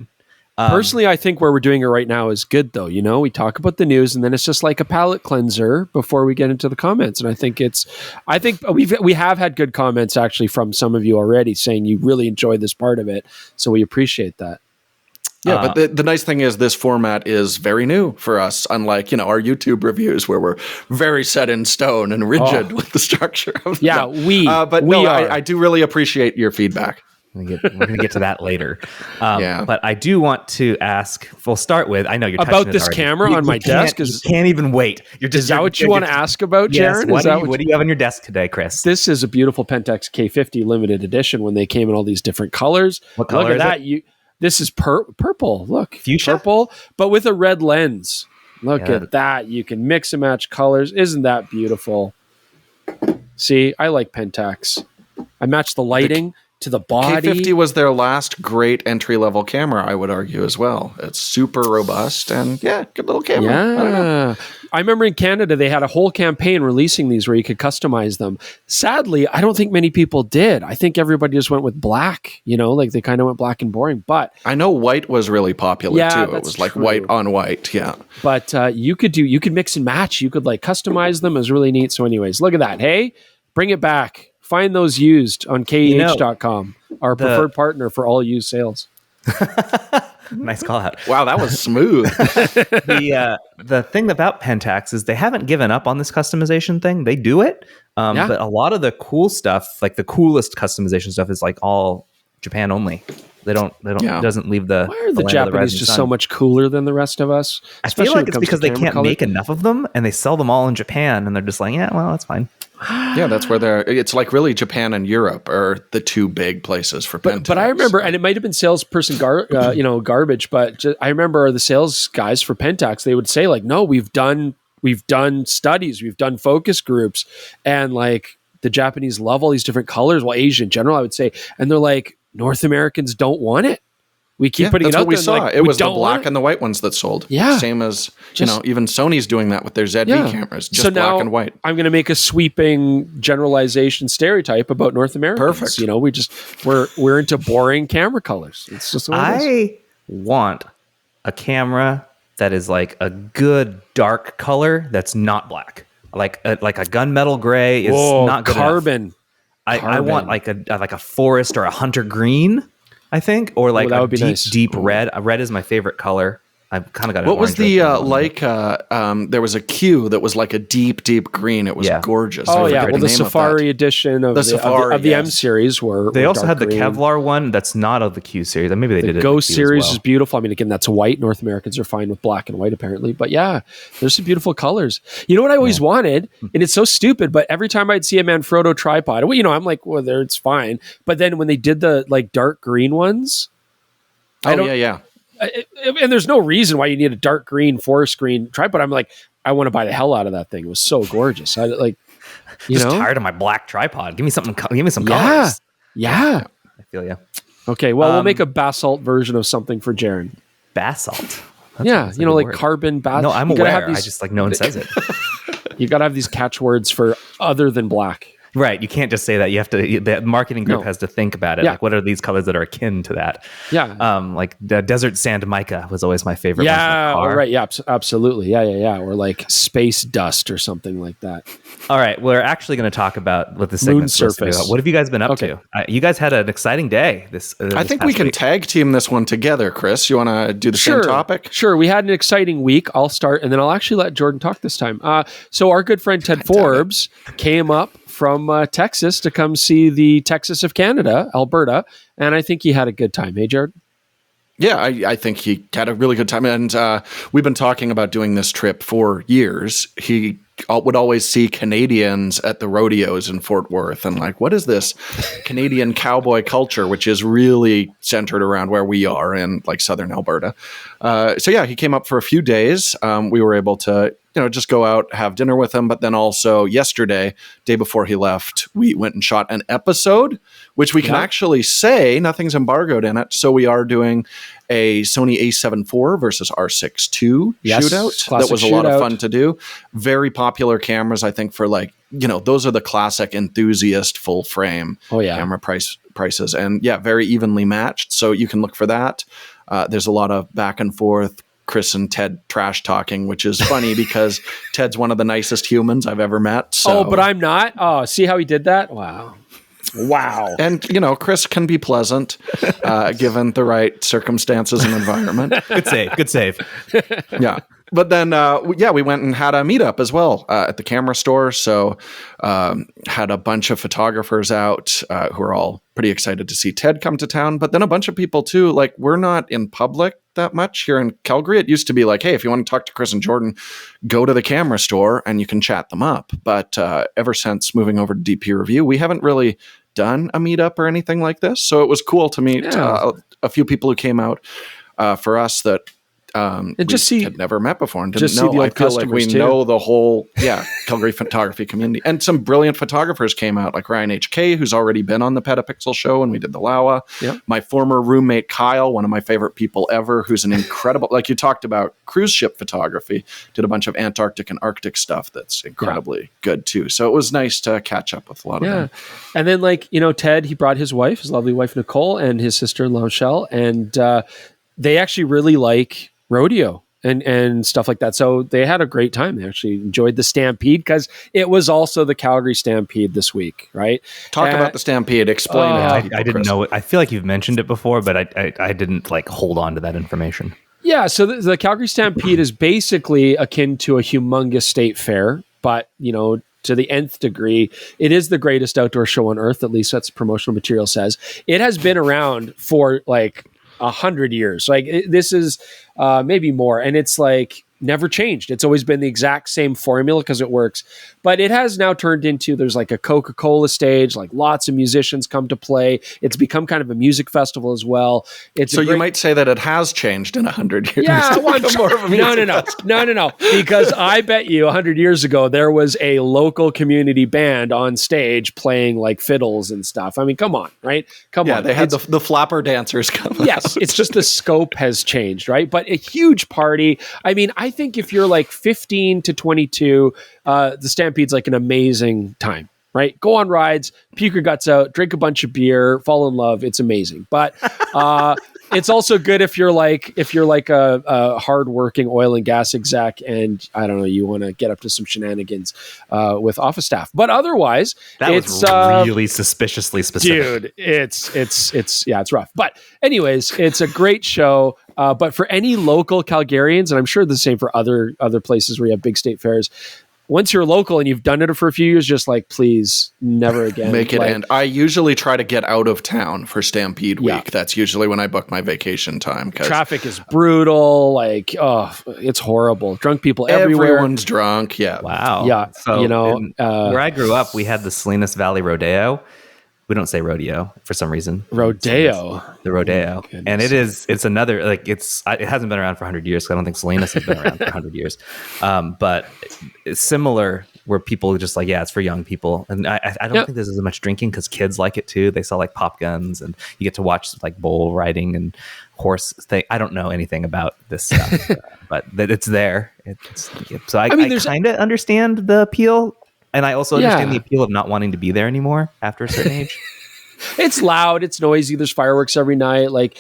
Personally, I think where we're doing it right now is good, though. We talk about the news, and then it's just like a palate cleanser before we get into the comments. And I think we have had good comments actually from some of you already saying you really enjoyed this part of it, so we appreciate that. Yeah, but the nice thing is this format is very new for us, unlike our YouTube reviews where we're very set in stone and rigid with the structure of I do really appreciate your feedback. We're going to get to that later. But I do want to ask, we'll start with, I know you're touching about this already. Camera on my desk. You can't even wait. Is that what you want to ask about, Jaron? Yes. What do you have on your desk today, Chris? This is a beautiful Pentax K50 limited edition when they came in all these different colors. What color is that? This is purple. Look, fuchsia? Purple, but with a red lens. Look at that. You can mix and match colors. Isn't that beautiful? See, I like Pentax. I match the lighting to the body. K50 was their last great entry-level camera, I would argue, as well. It's super robust and, good little camera. Yeah. I remember in Canada, they had a whole campaign releasing these where you could customize them. Sadly, I don't think many people did. I think everybody just went with black, like they kind of went black and boring. But I know white was really popular, too. It was like white on white, But you could mix and match. You could customize them. It was really neat. So anyways, look at that. Hey, bring it back. Find those used on KEH.com, our preferred partner for all used sales. Nice call out. Wow, that was smooth. The thing about Pentax is they haven't given up on this customization thing. They do it. But a lot of the cool stuff, like the coolest customization stuff, is like all Japan only. They don't. It doesn't leave the. Why are the land of Japanese rising just sun. so much cooler than the rest of us? I feel Especially when like it it's comes to because they camera can't color. make enough of them, and they sell them all in Japan, and they're just like, yeah, well, that's fine. Yeah, that's where it's like really Japan and Europe are the two big places for Pentax. But I remember, and it might have been salesperson garbage, but I remember the sales guys for Pentax, they would say like, no, we've done studies, we've done focus groups, and like the Japanese love all these different colors. Well, Asia in general, I would say, and they're like, North Americans don't want it. We keep putting it out that's what we there. saw. Like, it was the don't black and the white ones that sold. Yeah. Same as, even Sony's doing that with their ZV cameras, just so black now and white. I'm going to make a sweeping generalization stereotype about North Americans. Perfect. We're into boring camera colors. It's just what it is. I want a camera that is like a good dark color that's not black. Like a gunmetal gray is not good carbon. enough. I want like a forest or a hunter green, I think, or like that a would be deep, nice. deep red. Red is my favorite color. I've kind of got. What was the there was a Q that was like a deep, deep green. It was gorgeous. Oh I yeah, forget well the the name of Safari that. edition of Safari, the M yes. series were They also dark had the green. Kevlar one that's not of the Q series. Maybe they did it. Go in the Q as series well. is beautiful. I mean, again, that's white. North Americans are fine with black and white, apparently. But yeah, there's some beautiful colors. You know what I always wanted, and it's so stupid, but every time I'd see a Manfrotto tripod, I'm like, well, there, it's fine. But then when they did the like dark green ones, and there's no reason why you need a dark green forest green tripod. I'm like, I want to buy the hell out of that thing. It was so gorgeous. I like, Just tired of my black tripod. Give me something. Give me some colors. Yeah. I feel you. Okay. Well, we'll make a basalt version of something for Jaron. Basalt. Like word. carbon basalt. No, I'm aware. I just like no one says it. You got to have these catchwords for other than black. Right. You can't just say that. You have to, the marketing group has to think about it. Yeah. Like, what are these colors that are akin to that? Yeah. Like the desert sand mica was always my favorite. Yeah. one for the car. Right. Yeah. Absolutely. Yeah. Or like space dust or something like that. All right. We're actually going to talk about what this segment's supposed to be surface. about. What have you guys been up to? You guys had an exciting day. I think we can tag team this one together, Chris. You want to do the same topic? Sure. We had an exciting week. I'll start, and then I'll actually let Jordan talk this time. So our good friend Ted Forbes came up from Texas to come see the Texas of Canada, Alberta, and I think he had a good time. Hey, Jared? Yeah, I think he had a really good time. And we've been talking about doing this trip for years. He would always see Canadians at the rodeos in Fort Worth and like, what is this Canadian cowboy culture, which is really centered around where we are in like southern Alberta. So yeah, he came up for a few days. We were able to just go out, have dinner with him. But then also yesterday, day before he left, we went and shot an episode, which we can actually say nothing's embargoed in it. So we are doing a Sony A7 IV versus R6 II shootout. That was a lot of fun to do. Very popular cameras, I think, for like, those are the classic enthusiast full frame camera prices. And yeah, very evenly matched. So you can look for that. There's a lot of back and forth. Chris and Ted trash talking, which is funny because Ted's one of the nicest humans I've ever met. So. Oh, but I'm not. Oh, see how he did that? Wow. And, Chris can be pleasant given the right circumstances and environment. Good save. Yeah. But then, we went and had a meetup as well at the camera store. So had a bunch of photographers out who are all pretty excited to see Ted come to town. But then a bunch of people too, like we're not in public that much here in Calgary. It used to be like, hey, if you want to talk to Chris and Jordan, go to the camera store and you can chat them up. But ever since moving over to DP Review, we haven't really done a meetup or anything like this. So it was cool to meet a few people who came out for us that had never met before and didn't know. I feel like we know the whole Calgary photography community, and some brilliant photographers came out, like Ryan HK, who's already been on the Petapixel show, and we did the Lawa. My former roommate Kyle, one of my favorite people ever, who's an incredible, like you talked about cruise ship photography, did a bunch of Antarctic and Arctic stuff that's incredibly good too. So it was nice to catch up with a lot of them. And then Ted, he brought his wife, his lovely wife Nicole, and his sister-in-law Michelle, and they actually really like rodeo and stuff like that. So they had a great time. They actually enjoyed the Stampede because it was also the Calgary Stampede this week, right? Talk about the Stampede. Explain it. I didn't know it. I feel like you've mentioned it before, but I didn't like hold on to that information. Yeah. So the Calgary Stampede is basically akin to a humongous state fair, but to to the nth degree. It is the greatest outdoor show on earth, at least that's promotional material says. It has been around for like 100 years. Like this is maybe more. And it's like never changed. It's always been the exact same formula because it works. But it has now turned into, there's like a Coca-Cola stage, like lots of musicians come to play. It's become kind of a music festival as well. It's so you might say that it has changed in 100 years. Yeah, no. Because I bet you 100 years ago, there was a local community band on stage playing like fiddles and stuff. I mean, come on, right? Come on. Yeah, they had the flapper dancers come. Yes, it's just the scope has changed, right? But a huge party. I mean, I think if you're like 15 to 22, the Stampede's like an amazing time, right? Go on rides, puke your guts out, drink a bunch of beer, fall in love. It's amazing. But it's also good if you're like a hardworking oil and gas exec, and I don't know, you want to get up to some shenanigans with office staff. But otherwise, was really suspiciously specific, dude. It's rough. But anyways, it's a great show. But for any local Calgarians, and I'm sure the same for other places where you have big state fairs, once you're local and you've done it for a few years, just like, please, never again. Make it like, end. I usually try to get out of town for Stampede week. Yeah. That's usually when I book my vacation time. Traffic is brutal. Like, it's horrible. Drunk people everywhere. Everyone's drunk. Yeah. Wow. Yeah. So where I grew up, we had the Salinas Valley Rodeo. We don't say rodeo for some reason. Rodeo. The rodeo. Oh, and it's another, like it hasn't been around for 100 years. Cause I don't think Salinas has been around for 100 years. But it's similar where people are just like, yeah, it's for young people. And I don't think there's as much drinking because kids like it too. They sell like pop guns and you get to watch like bull riding and horse thing. I don't know anything about this stuff, but it's there. So I kind of understand the appeal. And I also understand the appeal of not wanting to be there anymore after a certain age. It's loud. It's noisy. There's fireworks every night. Like,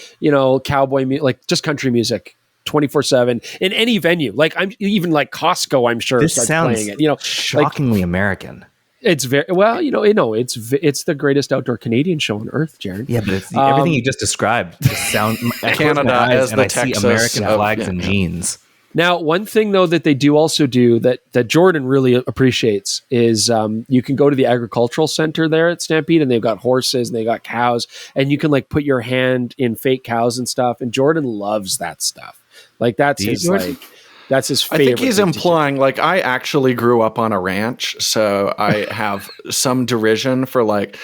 cowboy music, like just country music 24/7 in any venue. Like I'm even like Costco, I'm sure. This sounds playing it. Shockingly American. It's very well, it's the greatest outdoor Canadian show on earth, Jared. Yeah, but it's everything you just described. Sound Canada as the Texas see American flags and jeans. Now, one thing though that they do also do that Jordan really appreciates is you can go to the agricultural center there at Stampede, and they've got horses and they got cows, and you can like put your hand in fake cows and stuff. And Jordan loves that stuff. Like that's his favorite. I think he's implying like I actually grew up on a ranch, so I have some derision for like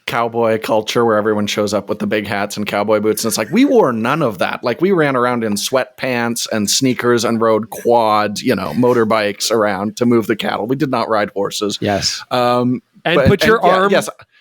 cowboy culture where everyone shows up with the big hats and cowboy boots, and it's like we wore none of that. Like we ran around in sweatpants and sneakers and rode quads, motorbikes around to move the cattle. We did not ride horses. Yes. Put your arm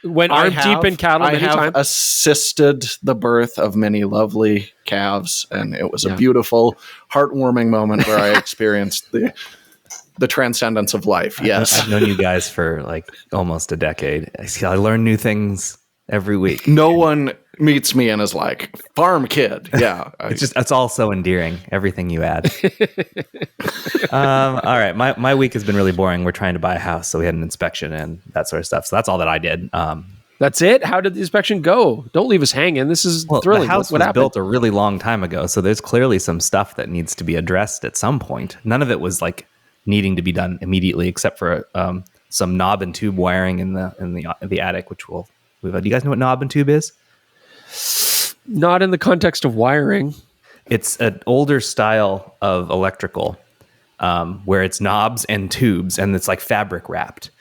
went arm deep in cattle many times. I have assisted the birth of many lovely calves, and it was a beautiful, heartwarming moment where I experienced the transcendence of life. Yes. I've known you guys for like almost a decade. I learn new things every week. No one meets me and is like, farm kid. Yeah. It's all so endearing. Everything you add. All right. My week has been really boring. We're trying to buy a house. So we had an inspection and that sort of stuff. So that's all that I did. That's it? How did the inspection go? Don't leave us hanging. This is thrilling. The house was built a really long time ago. So there's clearly some stuff that needs to be addressed at some point. None of it was like needing to be done immediately, except for some knob and tube wiring in the attic, which do you guys know what knob and tube is? Not in the context of wiring. It's an older style of electrical where it's knobs and tubes, and it's like fabric wrapped.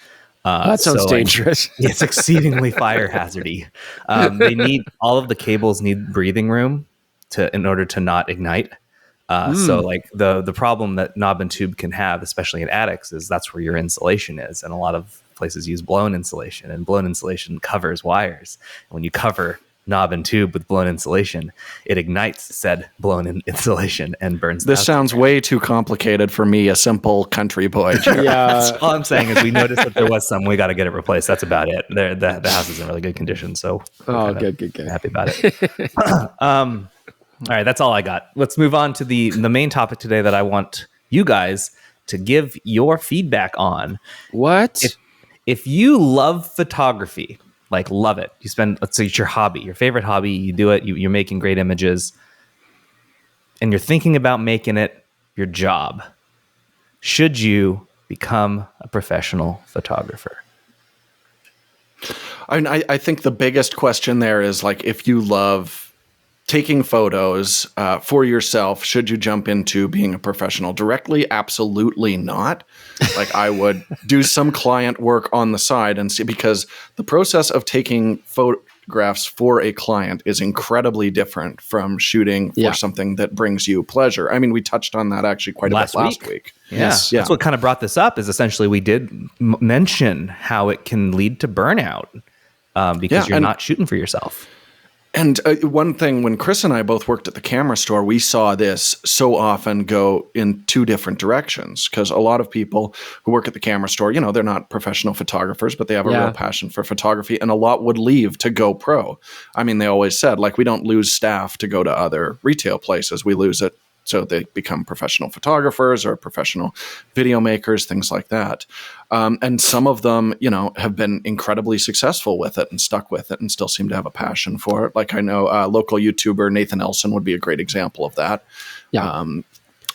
That sounds dangerous. It's exceedingly fire hazardy. All of the cables need breathing room in order to not ignite. So like the problem that knob and tube can have, especially in attics, is that's where your insulation is. And a lot of places use blown insulation, and blown insulation covers wires. And when you cover knob and tube with blown insulation, it ignites said blown insulation and burns. This sounds way too complicated for me, a simple country boy. Yeah. All I'm saying is we noticed that there was some, we got to get it replaced. That's about it. The house is in really good condition. So good. Happy about it. All right, that's all I got. Let's move on to the main topic today that I want you guys to give your feedback on. What? If you love photography, like love it, let's say it's your hobby, your favorite hobby, you do it, you're making great images, and you're thinking about making it your job, should you become a professional photographer? I think the biggest question there is like, if you love taking photos for yourself, should you jump into being a professional directly? Absolutely not. Like, I would do some client work on the side and see, because the process of taking photographs for a client is incredibly different from shooting for something that brings you pleasure. I mean, we touched on that actually quite a bit last week. Yes. That's what kind of brought this up, is essentially we did mention how it can lead to burnout because you're not shooting for yourself. And one thing, when Chris and I both worked at the camera store, we saw this so often go in two different directions, because a lot of people who work at the camera store, you know, they're not professional photographers, but they have a real passion for photography, and a lot would leave to go pro. I mean, they always said, like, we don't lose staff to go to other retail places. We lose it so they become professional photographers or professional video makers, things like that. And some of them, you know, have been incredibly successful with it and stuck with it and still seem to have a passion for it. Like, I know local YouTuber Nathan Elson would be a great example of that. Yeah.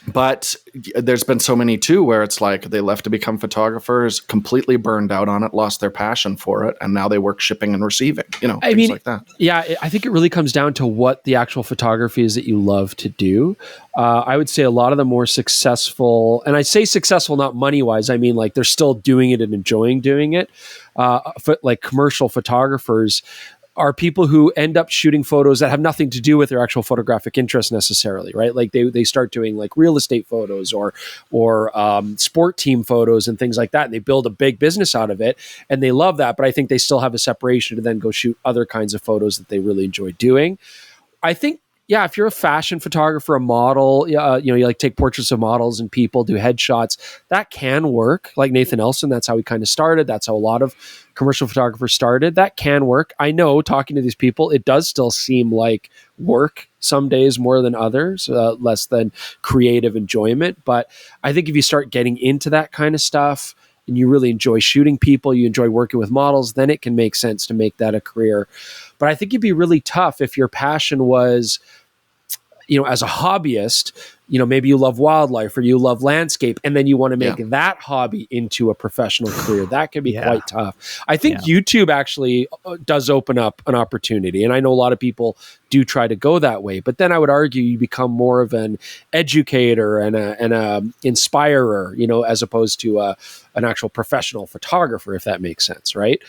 But there's been so many too, where it's like they left to become photographers, completely burned out on it, lost their passion for it, and now they work shipping and receiving, you know, things like that. Yeah, I think it really comes down to what the actual photography is that you love to do. I would say a lot of the more successful, and I say successful not money-wise, I mean like they're still doing it and enjoying doing it, like commercial photographers are people who end up shooting photos that have nothing to do with their actual photographic interest necessarily, right? Like they start doing like real estate photos or sport team photos and things like that. And they build a big business out of it, and they love that. But I think they still have a separation to then go shoot other kinds of photos that they really enjoy doing. I think, yeah, if you're a fashion photographer, a model, you know, you like take portraits of models and people, do headshots, that can work. Like Nathan Elson, that's how he kind of started. That's how a lot of commercial photographers started. That can work. I know, talking to these people, it does still seem like work some days more than others, less than creative enjoyment. But I think if you start getting into that kind of stuff and you really enjoy shooting people, you enjoy working with models, then it can make sense to make that a career. But I think it'd be really tough if your passion was, you know, as a hobbyist, you know, maybe you love wildlife or you love landscape, and then you want to make that hobby into a professional career. That can be quite tough. I think YouTube actually does open up an opportunity. And I know a lot of people do try to go that way, but then I would argue you become more of an educator and a inspirer, you know, as opposed to an actual professional photographer, if that makes sense. Right.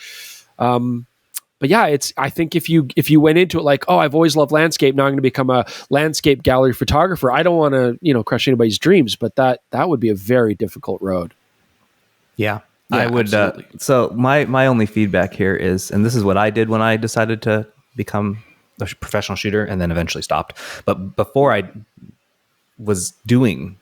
But yeah, I think if you went into it like, oh, I've always loved landscape, now I'm going to become a landscape gallery photographer, I don't want to, you know, crush anybody's dreams, but that would be a very difficult road. Yeah, I would. So my only feedback here is, and this is what I did when I decided to become a professional shooter and then eventually stopped. But before I was doing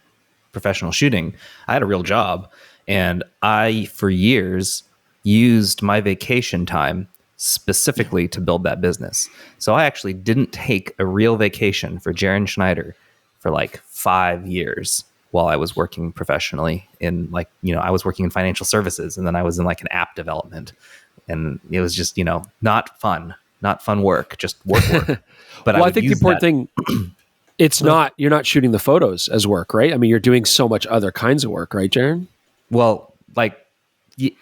professional shooting, I had a real job, and I, for years, used my vacation time specifically to build that business. So I actually didn't take a real vacation for Jaron Schneider for like 5 years while I was working professionally in, like, you know, I was working in financial services, and then I was in like an app development, and it was just, you know, not fun work, just work. But well, I think the important thing, you're not shooting the photos as work, right? I mean, you're doing so much other kinds of work, right, Jaron? Well, like,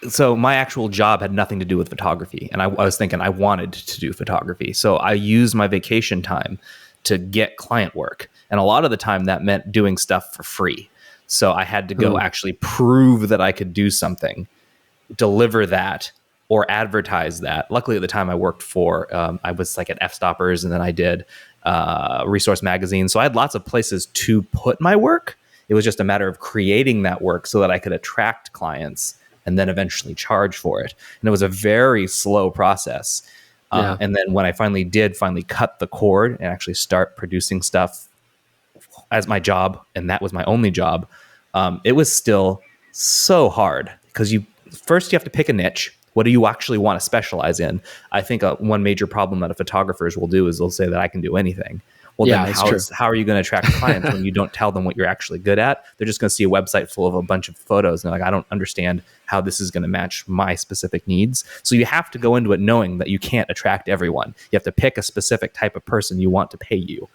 so my actual job had nothing to do with photography, and I was thinking I wanted to do photography. So I used my vacation time to get client work. And a lot of the time that meant doing stuff for free. So I had to go actually prove that I could do something, deliver that, or advertise that. Luckily at the time I worked for, I was like at F-Stoppers, and then I did Resource Magazine. So I had lots of places to put my work. It was just a matter of creating that work so that I could attract clients and then eventually charge for it. And it was a very slow process. And then when I finally cut the cord and actually start producing stuff as my job, and that was my only job, it was still so hard, because you have to pick a niche. What do you actually want to specialize in? I think one major problem that photographers will do is they'll say that I can do anything. Well, then how are you going to attract clients when you don't tell them what you're actually good at? They're just going to see a website full of a bunch of photos, and they're like, I don't understand how this is going to match my specific needs. So you have to go into it knowing that you can't attract everyone. You have to pick a specific type of person you want to pay you.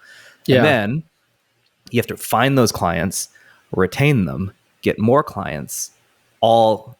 And then you have to find those clients, retain them, get more clients, all.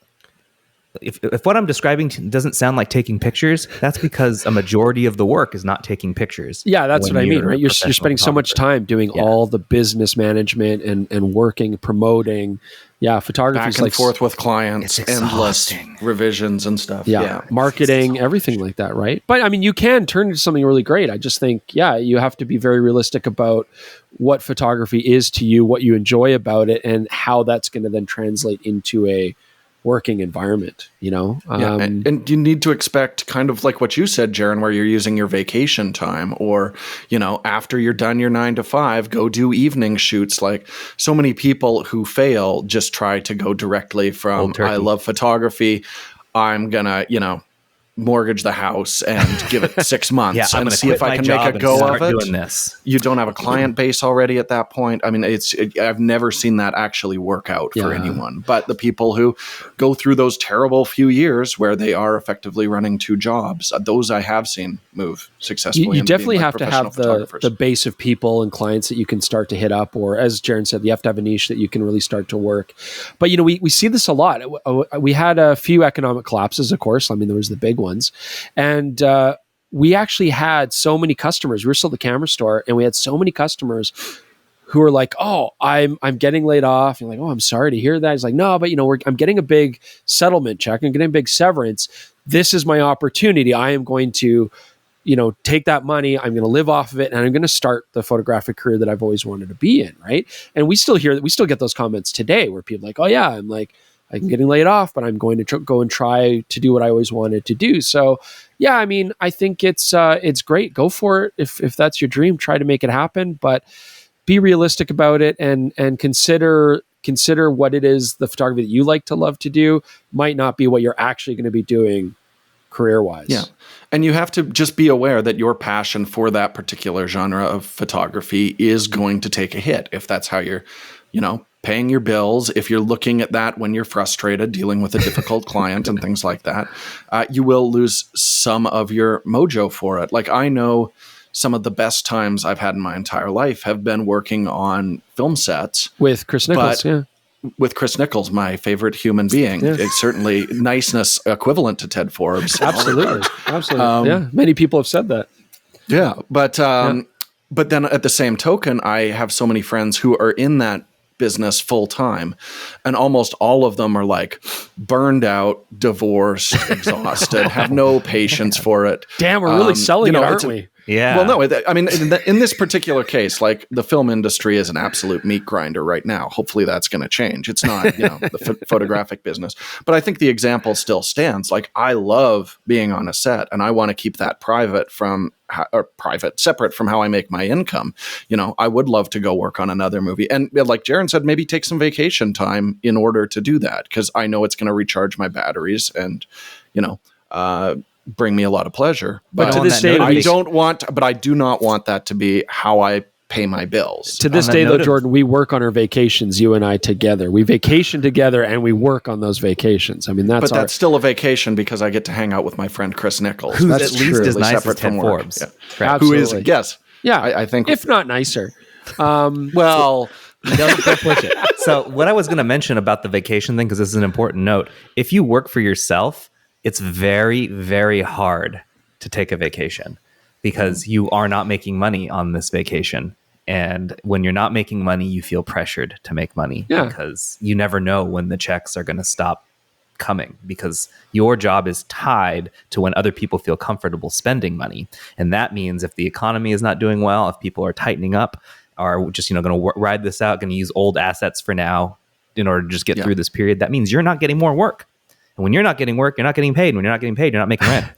If what I'm describing doesn't sound like taking pictures, that's because a majority of the work is not taking pictures. Yeah, that's when what I mean, you're a right? You're professional spending so much photographer. time doing Yeah. all the business management and working, promoting. Yeah, photography Back is and like forth with clients, It's endless exhausting. revisions and stuff. yeah, marketing, everything like that, right? But I mean, you can turn it into something really great. I just think, yeah, you have to be very realistic about what photography is to you, what you enjoy about it, and how that's going to then translate into a working environment, you know? Yeah, and you need to expect kind of like what you said, Jaron, where you're using your vacation time, or, you know, after you're done your 9 to 5, go do evening shoots. Like so many people who fail just try to go directly from Cold turkey. I love photography, I'm gonna, you know, mortgage the house and give it 6 months Yeah, I'm and going to see quit if I my can job make a and go start of it. doing this. You don't have a client base already at that point. I mean, I've never seen that actually work out for Yeah. anyone. But the people who go through those terrible few years where they are effectively running 2 jobs, those I have seen move successfully. You into definitely being, like, have to professional have photographers. the base of people and clients that you can start to hit up, or as Jaron said, you have to have a niche that you can really start to work. But, you know, we see this a lot. We had a few economic collapses, of course. I mean, there was the big ones. And we actually had so many customers. We were still the camera store, and we had so many customers who were like, "Oh, I'm getting laid off." And like, "Oh, I'm sorry to hear that." He's like, "No, but you know, I'm getting a big settlement check. I'm getting a big severance. This is my opportunity. I am going to, you know, take that money. I'm going to live off of it, and I'm going to start the photographic career that I've always wanted to be in." Right? And we still get those comments today where people are like, "Oh yeah, I'm getting laid off, but I'm going to go and try to do what I always wanted to do." So, yeah, I mean, I think it's great. Go for it if that's your dream. Try to make it happen, but be realistic about it and consider what it is the photography that you like to love to do might not be what you're actually going to be doing career wise. Yeah. And you have to just be aware that your passion for that particular genre of photography is going to take a hit if that's how you're, you know, paying your bills. If you're looking at that when you're frustrated, dealing with a difficult client and things like that, you will lose some of your mojo for it. Like I know some of the best times I've had in my entire life have been working on film sets with Chris Nichols. But- Yeah. with Chris Nichols, my favorite human being. Yeah. It's certainly niceness equivalent to Ted Forbes. Absolutely. Absolutely. Yeah. Many people have said that. Yeah, but then at the same token, I have so many friends who are in that business full time, and almost all of them are like burned out, divorced, exhausted, have no patience for it. Damn, we're really selling it, aren't we? Yeah. Well, no, I mean, in this particular case, like the film industry is an absolute meat grinder right now. Hopefully that's going to change. It's not, you know, the photographic business, but I think the example still stands. Like I love being on a set and I want to keep that separate from how I make my income. You know, I would love to go work on another movie. And like Jaron said, maybe take some vacation time in order to do that, because I know it's going to recharge my batteries and, you know, bring me a lot of pleasure. But to this day, I do not want that to be how I pay my bills. To this On that day, though, note of- Jordan, we work on our vacations, you and I together. We vacation together and we work on those vacations. I mean, But that's still a vacation because I get to hang out with my friend Chris Nichols. Who's That's at least truly as nice as separate Ted from work. Forbes. Yeah. Right. Who is, Absolutely. yes. yeah. I think, if not nicer. well, Don't push it. So what I was going to mention about the vacation thing, because this is an important note, if you work for yourself, it's very, very hard to take a vacation because you are not making money on this vacation. And when you're not making money, you feel pressured to make money because you never know when the checks are going to stop coming, because your job is tied to when other people feel comfortable spending money. And that means if the economy is not doing well, if people are tightening up, are just, going to ride this out, going to use old assets for now in order to just get through this period, that means you're not getting more work. And when you're not getting work, you're not getting paid. When you're not getting paid, you're not making rent.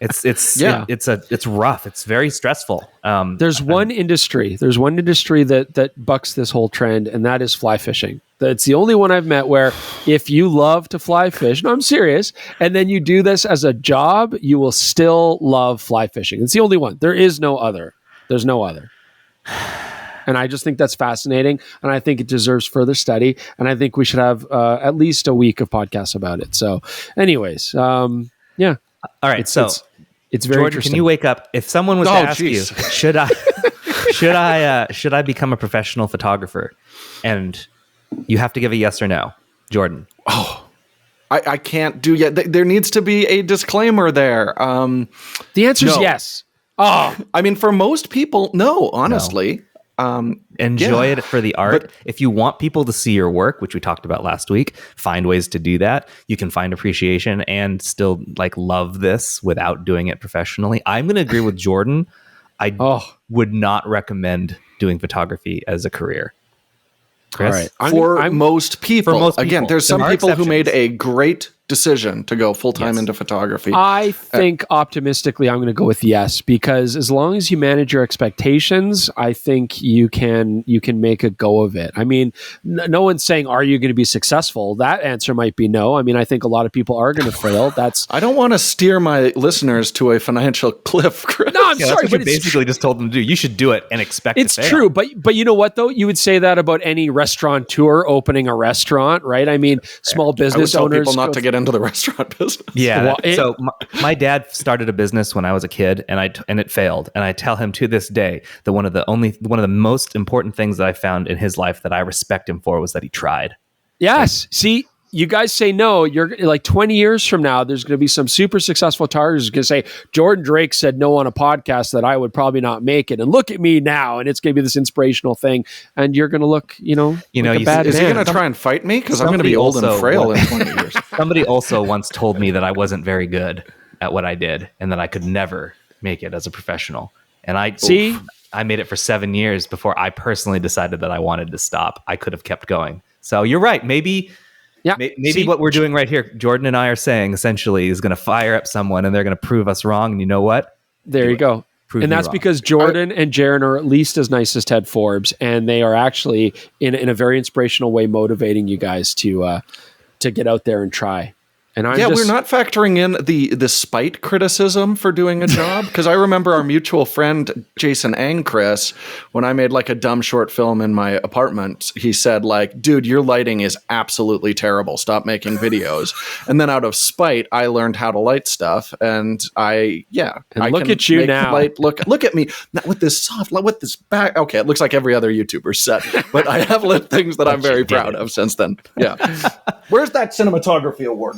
It's rough. It's very stressful. There's one industry that bucks this whole trend, and that is fly fishing. That's the only one I've met where if you love to fly fish, no, I'm serious, and then you do this as a job, you will still love fly fishing. It's the only one. There is no other. There's no other. And I just think that's fascinating, and I think it deserves further study, and I think we should have at least a week of podcasts about it. So anyways, yeah. All right. It's So it's very Jordan, interesting. can you wake up? If someone was to ask geez. you, should I become a professional photographer? And you have to give a yes or no. Jordan. I can't do yet. There needs to be a disclaimer there. The answer is No. yes. Oh, I mean, for most people, no, honestly. Enjoy Yeah. it for the art. If you want people to see your work, which we talked about last week, find ways to do that. You can find appreciation and still like love this without doing it professionally. I'm going to agree with Jordan. I would not recommend doing photography as a career. Chris? all right. For most people. For most Again, people. there's some There are people who made exceptions. a great decision to go full-time Yes. into photography. I think optimistically, I'm going to go with yes, because as long as you manage your expectations, I think you can make a go of it. I mean, no one's saying, are you going to be successful? That answer might be no. I mean, I think a lot of people are going to fail. That's I don't want to steer my listeners to a financial cliff, Chris. no, I'm Yeah, sorry, that's what but you it's basically just told them to do. You should do it and expect It's to fail. true, but you know what though? You would say that about any restaurateur opening a restaurant, right? I mean, small I would business tell owners people not to get into the restaurant business. Yeah. Well, So my dad started a business when I was a kid, and it failed. And I tell him to this day that one of the most important things that I found in his life that I respect him for was that he tried. Yes. See, you guys say no. You're like 20 years from now, there's going to be some super successful targets who's going to say, Jordan Drake said no on a podcast that I would probably not make it. And look at me now. And it's going to be this inspirational thing. And you're going to look, like a bad Is he man. going to try and fight me? Because I'm going to Somebody be old and also frail won- in 20 years. Somebody also once told me that I wasn't very good at what I did and that I could never make it as a professional. And I made it for 7 years before I personally decided that I wanted to stop. I could have kept going. So you're right. Maybe See, what we're doing right here, Jordan and I are saying essentially is going to fire up someone and they're going to prove us wrong. And you know what? there you go. Prove And me that's wrong. because Jordan and Jaron are at least as nice as Ted Forbes. And they are actually in a very inspirational way, motivating you guys to get out there and try. And We're not factoring in the spite criticism for doing a job. Because I remember our mutual friend, Jason Angchris, when I made like a dumb short film in my apartment, he said like, dude, your lighting is absolutely terrible. Stop making videos. And then out of spite, I learned how to light stuff. And I look can at you make now. Look at me now with this with this back. Okay, it looks like every other YouTuber's set, but I have lit things that I'm very proud of since then. Yeah. Where's that cinematography award?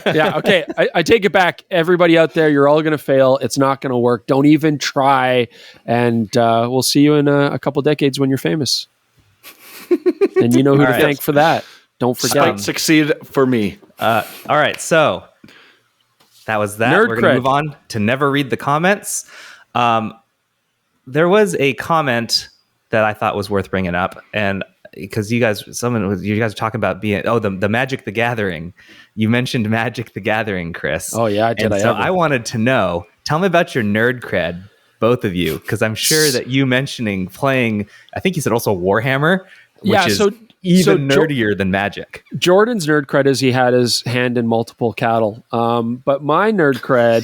Yeah, okay. I take it back. Everybody out there, you're all going to fail. It's not going to work. Don't even try. And we'll see you in a couple decades when you're famous. And you know who to right. thank for that. Don't forget. Spite succeed for me. All right. So that was that. Nerd We're going cred. to move on to never read the comments. There was a comment that I thought was worth bringing up. And because you guys were talking about the Magic the Gathering. You mentioned Magic the Gathering, Chris. Oh, yeah, did and I so ever? I wanted to know, tell me about your nerd cred, both of you, because I'm sure that you mentioning playing, I think you said also Warhammer, which Yeah, is so even nerdier than Magic. Jordan's nerd cred is he had his hand in multiple cattle. But my nerd cred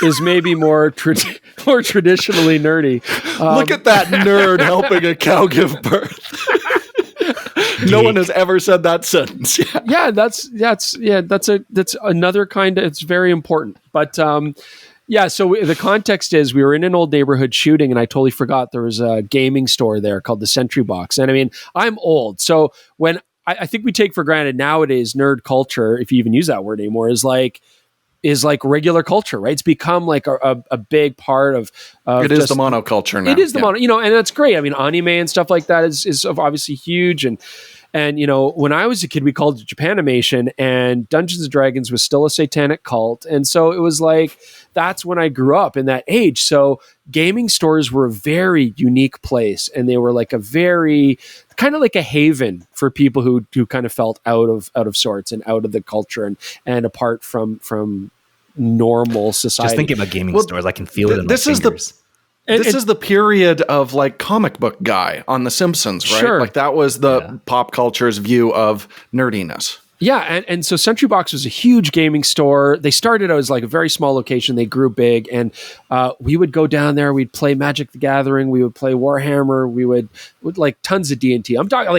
is maybe more traditionally nerdy. Look at that nerd helping a cow give birth. No one has ever said that sentence. Yeah, that's another kind of, it's very important. But so the context is we were in an old neighborhood shooting and I totally forgot there was a gaming store there called the Sentry Box. And I mean, I'm old. So when I think we take for granted nowadays nerd culture, if you even use that word anymore, is like regular culture, right? It's become like a big part of It is the monoculture now. It is the mono, and that's great. I mean, anime and stuff like that is obviously huge. And when I was a kid, we called it Japanimation, and Dungeons and Dragons was still a satanic cult. And so it was like, that's when I grew up in that age. So gaming stores were a very unique place, and they were like a very kind of like a haven for people who kind of felt out of sorts and out of the culture and apart from normal society. Just thinking about gaming stores, I can feel it in my fingers. This is the period of like comic book guy on The Simpsons, right? Sure. Like that was the pop culture's view of nerdiness. Yeah, and so Sentry Box was a huge gaming store. They started out as like a very small location. They grew big, and we would go down there. We'd play Magic the Gathering. We would play Warhammer. We would like tons of D&T. I'm talking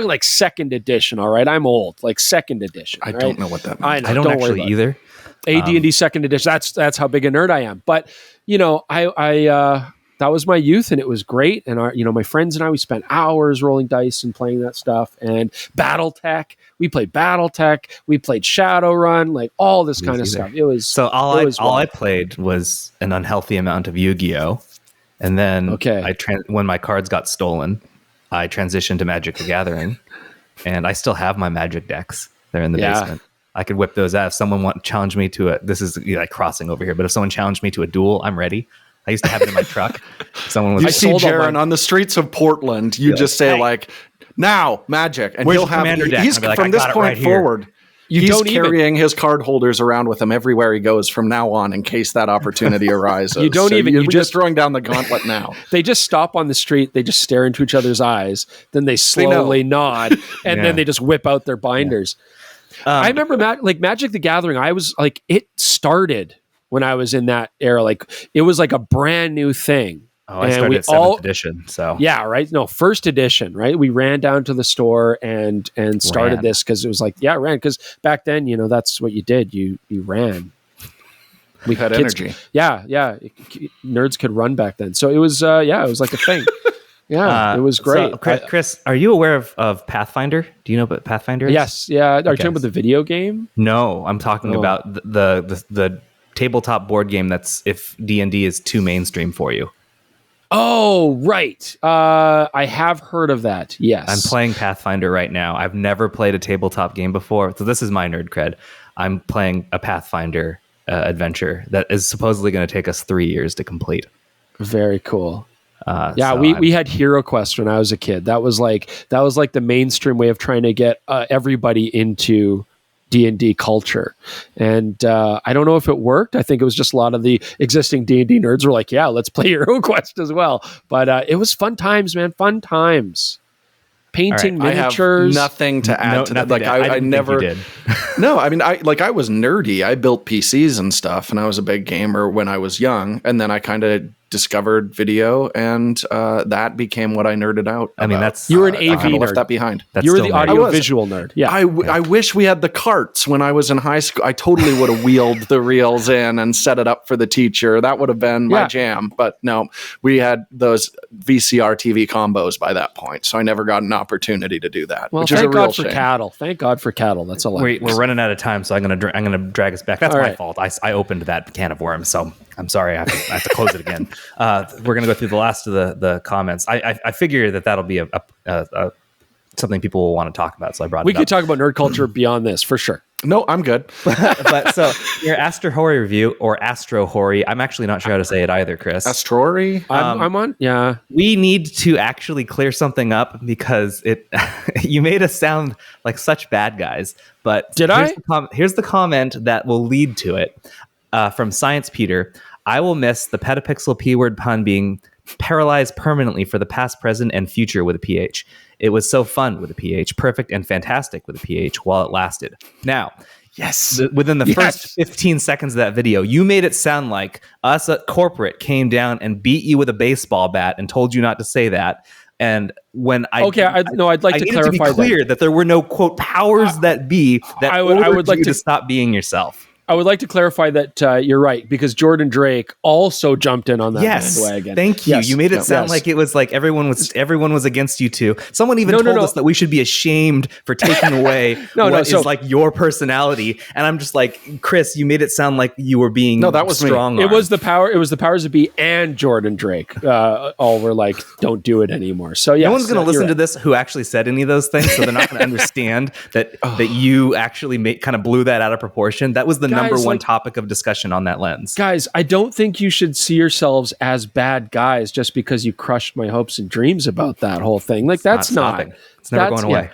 like second edition. All right, I'm old, like second edition. I right? don't know what that means. I don't worry actually about it. either. AD&D second edition. That's how big a nerd I am. But that was my youth, and it was great. And my friends and I, we spent hours rolling dice and playing that stuff. And BattleTech, we played BattleTech, we played Shadowrun, like all this kind of stuff. It was so all I played was an unhealthy amount of Yu-Gi-Oh, and then when my cards got stolen, I transitioned to Magic the Gathering, and I still have my Magic decks. They're in the basement. I could whip those out. If someone challenge me to this is like crossing over here, but if someone challenged me to a duel, I'm ready. I used to have it in my truck. Someone was. You see Jaron on the streets of Portland. You just say like, "Now, Magic," and he'll have. He's from this point forward. He's carrying his card holders around with him everywhere he goes from now on, in case that opportunity arises. You're just throwing down the gauntlet now. They just stop on the street. They just stare into each other's eyes. Then they slowly nod, and then they just whip out their binders. Yeah. I remember Magic the Gathering. I was like, it started when I was in that era. Like it was like a brand new thing. Oh, I started at 7th edition. So yeah, right. No, 1st edition, right? We ran down to the store and started this because it was like, ran. Because back then, that's what you did. You ran. We had energy. Yeah. Nerds could run back then. So it was, it was like a thing. Yeah, it was great. So, Chris, are you aware of Pathfinder? Do you know what Pathfinder is? Yes. Yeah. Are you talking about the video game? No, I'm talking about the tabletop board game that's if D&D is too mainstream for you. Oh, right. I have heard of that. Yes. I'm playing Pathfinder right now. I've never played a tabletop game before. So this is my nerd cred. I'm playing a Pathfinder adventure that is supposedly going to take us 3 years to complete. Very cool. We had Hero Quest when I was a kid. That was like the mainstream way of trying to get everybody into D&D culture. And I don't know if it worked. I think it was just a lot of the existing D&D nerds were like, yeah, let's play Hero Quest as well. But it was fun times, man. Fun times. Painting miniatures. I have nothing to add to that. Like I never did. No, I mean, I was nerdy. I built PCs and stuff, and I was a big gamer when I was young. And then I kind of discovered video, and that became what I nerded out about. I mean, that's you were an AV nerd. Left that behind. You were the audio-visual nerd. Yeah, I wish we had the carts when I was in high school. I totally would have wheeled the reels in and set it up for the teacher. That would have been my jam. But no, we had those VCR TV combos by that point, so I never got an opportunity to do that. Well, which is a real shame. Thank God for cattle. That's all. We're running out of time, so I'm gonna drag us back. That's my fault. I opened that can of worms, so I'm sorry. I have to close it again. We're going to go through the last of the comments. I figure that'll be a something people will want to talk about. So I brought it up. We could talk about nerd culture beyond this for sure. No, I'm good. But so your Astro Hori review, or Astro Hori, I'm actually not sure how to say it either, Chris. Astrori? I'm on. Yeah. We need to actually clear something up because you made us sound like such bad guys. But here's the comment that will lead to it. From Science Peter, I will miss the petapixel P-word pun being paralyzed permanently for the past, present, and future with a PH. It was so fun with a PH, perfect and fantastic with a PH while it lasted. Now, within the first 15 seconds of that video, you made it sound like us at corporate came down and beat you with a baseball bat and told you not to say that. And when I'd like to clarify to be clear that there were no quote powers that be that I would like to stop being yourself. I would like to clarify that you're right, because Jordan Drake also jumped in on that bandwagon. Thank you. You made it sound like it was like everyone was against you too. Someone even told us that we should be ashamed for taking away is like your personality. And I'm just like, Chris, you made it sound like you were being that was strong. It was the powers that be and Jordan Drake. All were like, don't do it anymore. So no one's going to listen to this who actually said any of those things, so they're not going to understand that you actually kind of blew that out of proportion. That was the number one topic of discussion on that lens. Guys, I don't think you should see yourselves as bad guys just because you crushed my hopes and dreams about that whole thing. Like, it's never going away.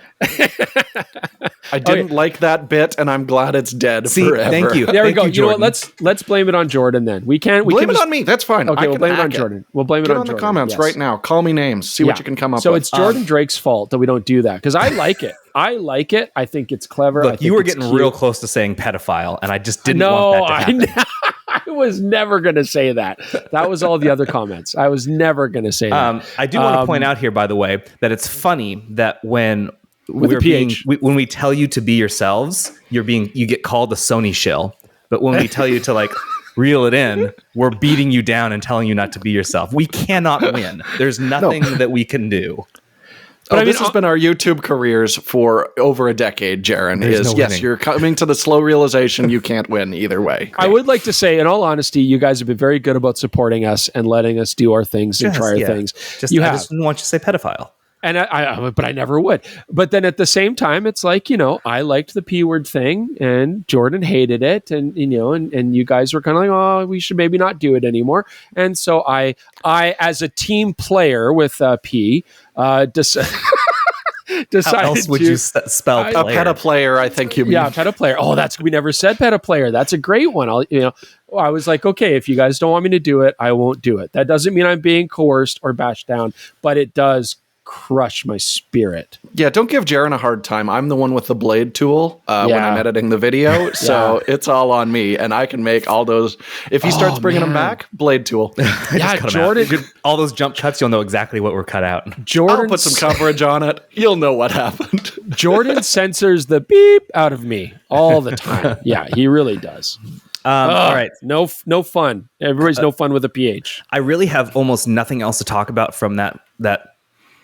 I didn't like that bit, and I'm glad it's dead forever. Thank you. There we go. You know what? Let's blame it on Jordan then. We can blame it on me. That's fine. Okay, we'll blame it on Jordan. We'll blame it on Jordan. Get on the comments right now. Call me names. See what you can come up with. So it's Jordan Drake's fault that we don't do that, because I like it. I think it's clever. Look, you were getting real close to saying pedophile, and I just didn't want that to happen. I was never going to say that. That was all the other comments. I was never going to say that. I do want to point out here, by the way, that it's funny that when we tell you to be yourselves, you get called a Sony shill. But when we tell you to reel it in, we're beating you down and telling you not to be yourself. We cannot win. There's nothing that we can do. But this has been our YouTube careers for over a decade, Jaron. Yes, you're coming to the slow realization you can't win either way. I would like to say, in all honesty, you guys have been very good about supporting us and letting us do our things and try our things. I just didn't want you to say pedophile. And but I never would. But then at the same time, it's like, I liked the P word thing and Jordan hated it. And, and you guys were kind of like, oh, we should maybe not do it anymore. And so I as a team player with P, decided how else would you spell player? A petaplayer, I think you mean. Yeah, petaplayer. Oh, we never said petaplayer. That's a great one. I was like, okay, if you guys don't want me to do it, I won't do it. That doesn't mean I'm being coerced or bashed down, but it does crush my spirit. Yeah, don't give Jaron a hard time. I'm the one with the blade tool when I'm editing the video, so it's all on me, and I can make all those. If he starts bringing them back, blade tool. Yeah, Jordan. All those jump cuts, you'll know exactly what were cut out. I'll put some coverage on it. You'll know what happened. Jordan censors the beep out of me all the time. Yeah, he really does. All right. No fun. Everybody's no fun with a PH. I really have almost nothing else to talk about from that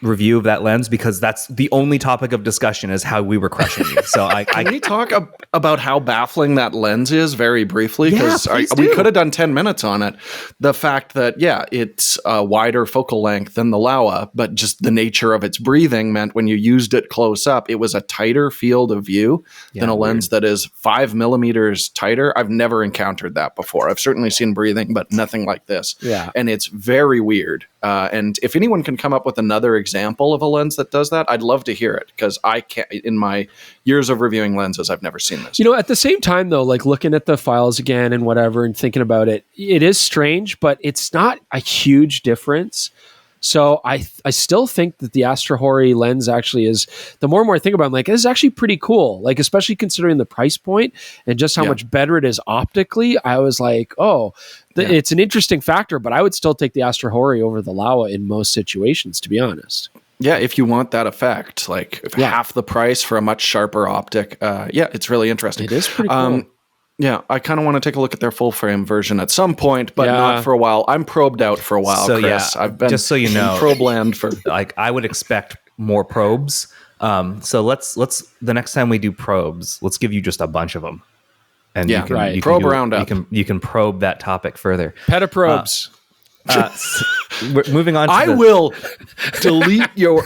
review of that lens, because that's the only topic of discussion is how we were crushing you. So can we talk about how baffling that lens is very briefly? Because we could have done 10 minutes on it. The fact that, it's a wider focal length than the Laowa, but just the nature of its breathing meant when you used it close up, it was a tighter field of view than a lens that is 5 millimeters tighter. I've never encountered that before. I've certainly seen breathing, but nothing like this. Yeah. And it's very weird. And if anyone can come up with another example of a lens that does that, I'd love to hear it, because I can't. In my years of reviewing lenses, I've never seen this. At the same time, though, like looking at the files again and whatever and thinking about it, it is strange, but it's not a huge difference. So I still think that the Astra Hori lens actually is, the more and more I think about it, I'm like, this is actually pretty cool. Like, especially considering the price point and just how much better it is optically. I was like, it's an interesting factor, but I would still take the Astra Hori over the Laowa in most situations, to be honest. Yeah, if you want that effect, like half the price for a much sharper optic, it's really interesting. It is pretty cool. Yeah, I kind of want to take a look at their full frame version at some point, but not for a while. I'm probed out for a while, so, Chris. I've been just so you know, probe land for I would expect more probes. So let's the next time we do probes, let's give you just a bunch of them, and you can probe around up. You can probe that topic further. Peta probes. We're moving on. I will delete your.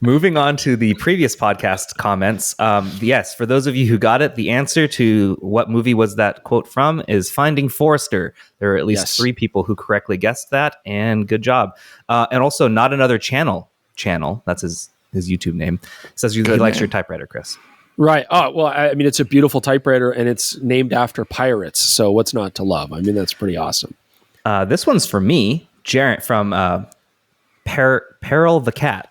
Moving on to the previous podcast comments. Yes, for those of you who got it, the answer to what movie was that quote from is Finding Forrester. There are at least 3 people who correctly guessed that, and good job. And also, Not Another Channel, that's his YouTube name, says he likes your typewriter, Chris. Right. Oh, well, I mean, it's a beautiful typewriter, and it's named after pirates, so what's not to love? I mean, that's pretty awesome. This one's for me, Jared, from Peril the Cat.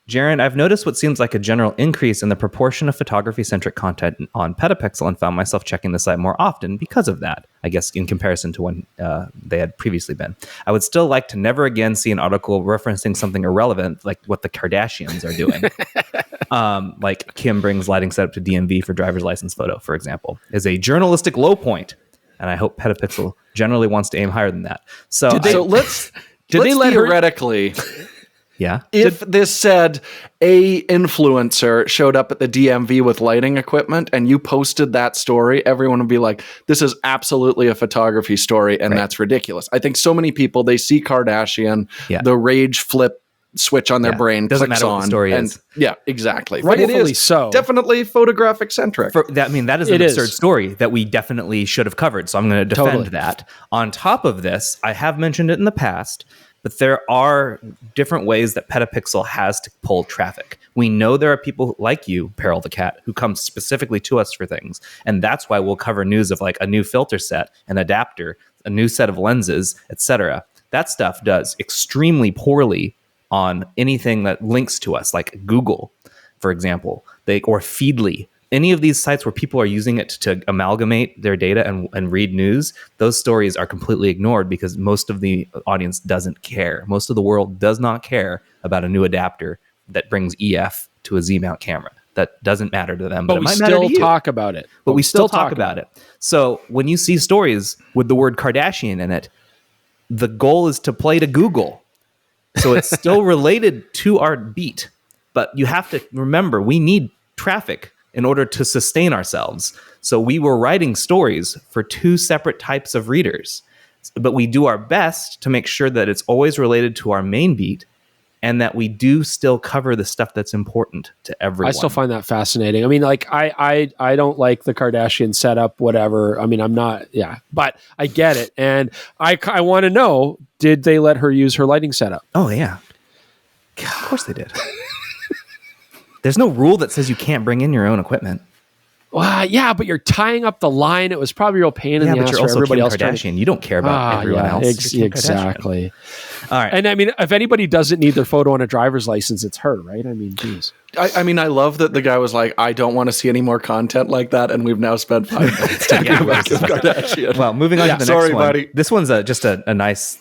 Jaron, I've noticed what seems like a general increase in the proportion of photography-centric content on Petapixel and found myself checking the site more often because of that, I guess, in comparison to when they had previously been. I would still like to never again see an article referencing something irrelevant like what the Kardashians are doing. Like Kim brings lighting setup to DMV for driver's license photo, for example, is a journalistic low point, and I hope Petapixel generally wants to aim higher than that. So let's theoretically... Yeah. If this said a influencer showed up at the DMV with lighting equipment and you posted that story, everyone would be like, this is absolutely a photography story, and that's ridiculous. I think so many people, they see Kardashian, the rage flip switch on their brain doesn't clicks matter on. What the story is. Yeah, exactly. Right, it is so. Definitely photographic centric. That is an absurd story that we definitely should have covered. So I'm going to defend that. On top of this, I have mentioned it in the past, but there are different ways that Petapixel has to pull traffic. We know there are people like you, Peril the Cat, who come specifically to us for things. And that's why we'll cover news of like a new filter set, an adapter, a new set of lenses, etc. That stuff does extremely poorly on anything that links to us, like Google, for example, or Feedly. Any of these sites where people are using it to amalgamate their data and read news, those stories are completely ignored because most of the audience doesn't care. Most of the world does not care about a new adapter that brings EF to a Z-mount camera. that doesn't matter to them, but it we might matter still to you. talk about it. But we still talk about it. So when you see stories with the word Kardashian in it, the goal is to play to Google. So it's still related to our beat. But you have to remember, we need traffic in order to sustain ourselves. So we were writing stories for two separate types of readers. But we do our best to make sure that it's always related to our main beat and that we do still cover the stuff that's important to everyone. I still find that fascinating. I mean, like, I don't like the Kardashian setup, whatever. I mean, I'm not, but I get it. And I want to know, did they let her use her lighting setup? Oh, yeah. Of course they did. There's no rule that says you can't bring in your own equipment. Well, yeah, but you're tying up the line. It was probably a real pain in the ass for everybody else. Kardashian. You don't care about everyone else. Exactly. All right. And I mean, if anybody doesn't need their photo on a driver's license, it's her, right? I mean, geez. I mean, I love that the guy was like, I don't want to see any more content like that. And we've now spent 5 minutes talking about Kim Kardashian. Well, moving on to the next one. Buddy. This one's just a nice,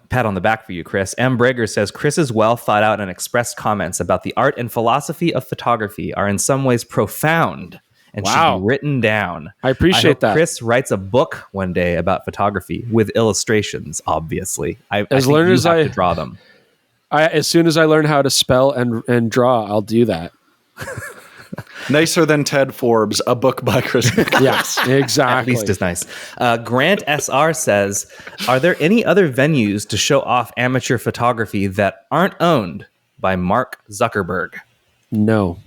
pat on the back for you, Chris. M. Brager says, Chris's well thought out and expressed comments about the art and philosophy of photography are in some ways profound and should be written down. I appreciate that. Chris writes a book one day about photography with illustrations, obviously. I think you have to draw them. As soon as I learn how to spell and draw, I'll do that. Nicer than Ted Forbes, a book by Chris. Yes, exactly. At least as nice. Grant SR says, are there any other venues to show off amateur photography that aren't owned by Mark Zuckerberg? No.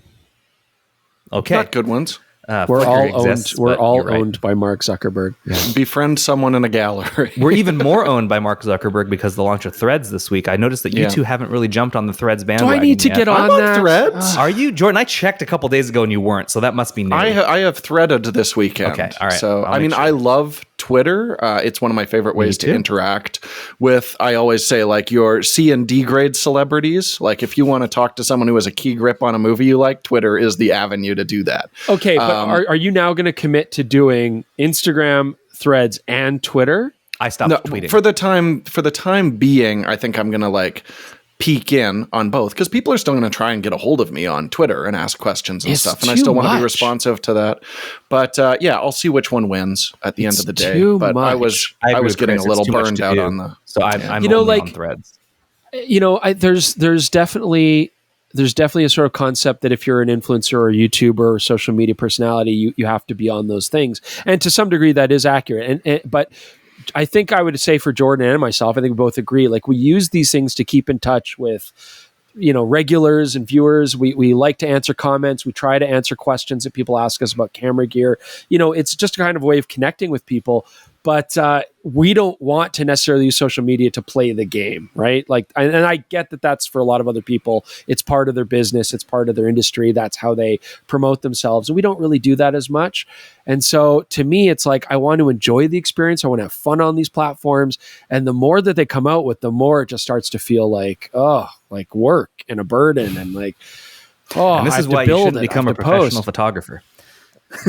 Okay. Not good ones. We're all owned by Mark Zuckerberg. Yeah. Befriend someone in a gallery. We're even more owned by Mark Zuckerberg because of the launch of Threads this week. I noticed that you two haven't really jumped on the Threads bandwagon. Do I need to get on that? Threads? Are you, Jordan? I checked a couple days ago and you weren't, so that must be new. I have threaded this weekend. Okay, all right. So I love Twitter. It's one of my favorite ways to interact with. I always say, like, your C and D grade celebrities. Like, if you want to talk to someone who has a key grip on a movie you like, Twitter is the avenue to do that. Okay, but are you now going to commit to doing Instagram, Threads, and Twitter? I stopped tweeting for the time being. I think I'm going to peek in on both because people are still going to try and get a hold of me on Twitter and ask questions and stuff, and I still want to be responsive to that. But I'll see which one wins at the end of the day. But I was getting a little burned out on the. So I'm only on Threads. There's definitely a sort of concept that if you're an influencer or a YouTuber or social media personality, you have to be on those things. And to some degree that is accurate. But I think I would say for Jordan and myself, I think we both agree, like, we use these things to keep in touch with, regulars and viewers. We like to answer comments. We try to answer questions that people ask us about camera gear. It's just a kind of way of connecting with people. But we don't want to necessarily use social media to play the game, right? Like, and I get that that's for a lot of other people. It's part of their business. It's part of their industry. That's how they promote themselves. We don't really do that as much. And so to me, it's like, I want to enjoy the experience. I want to have fun on these platforms. And the more that they come out with, the more it just starts to feel like work and a burden and and this is why you shouldn't become a professional photographer.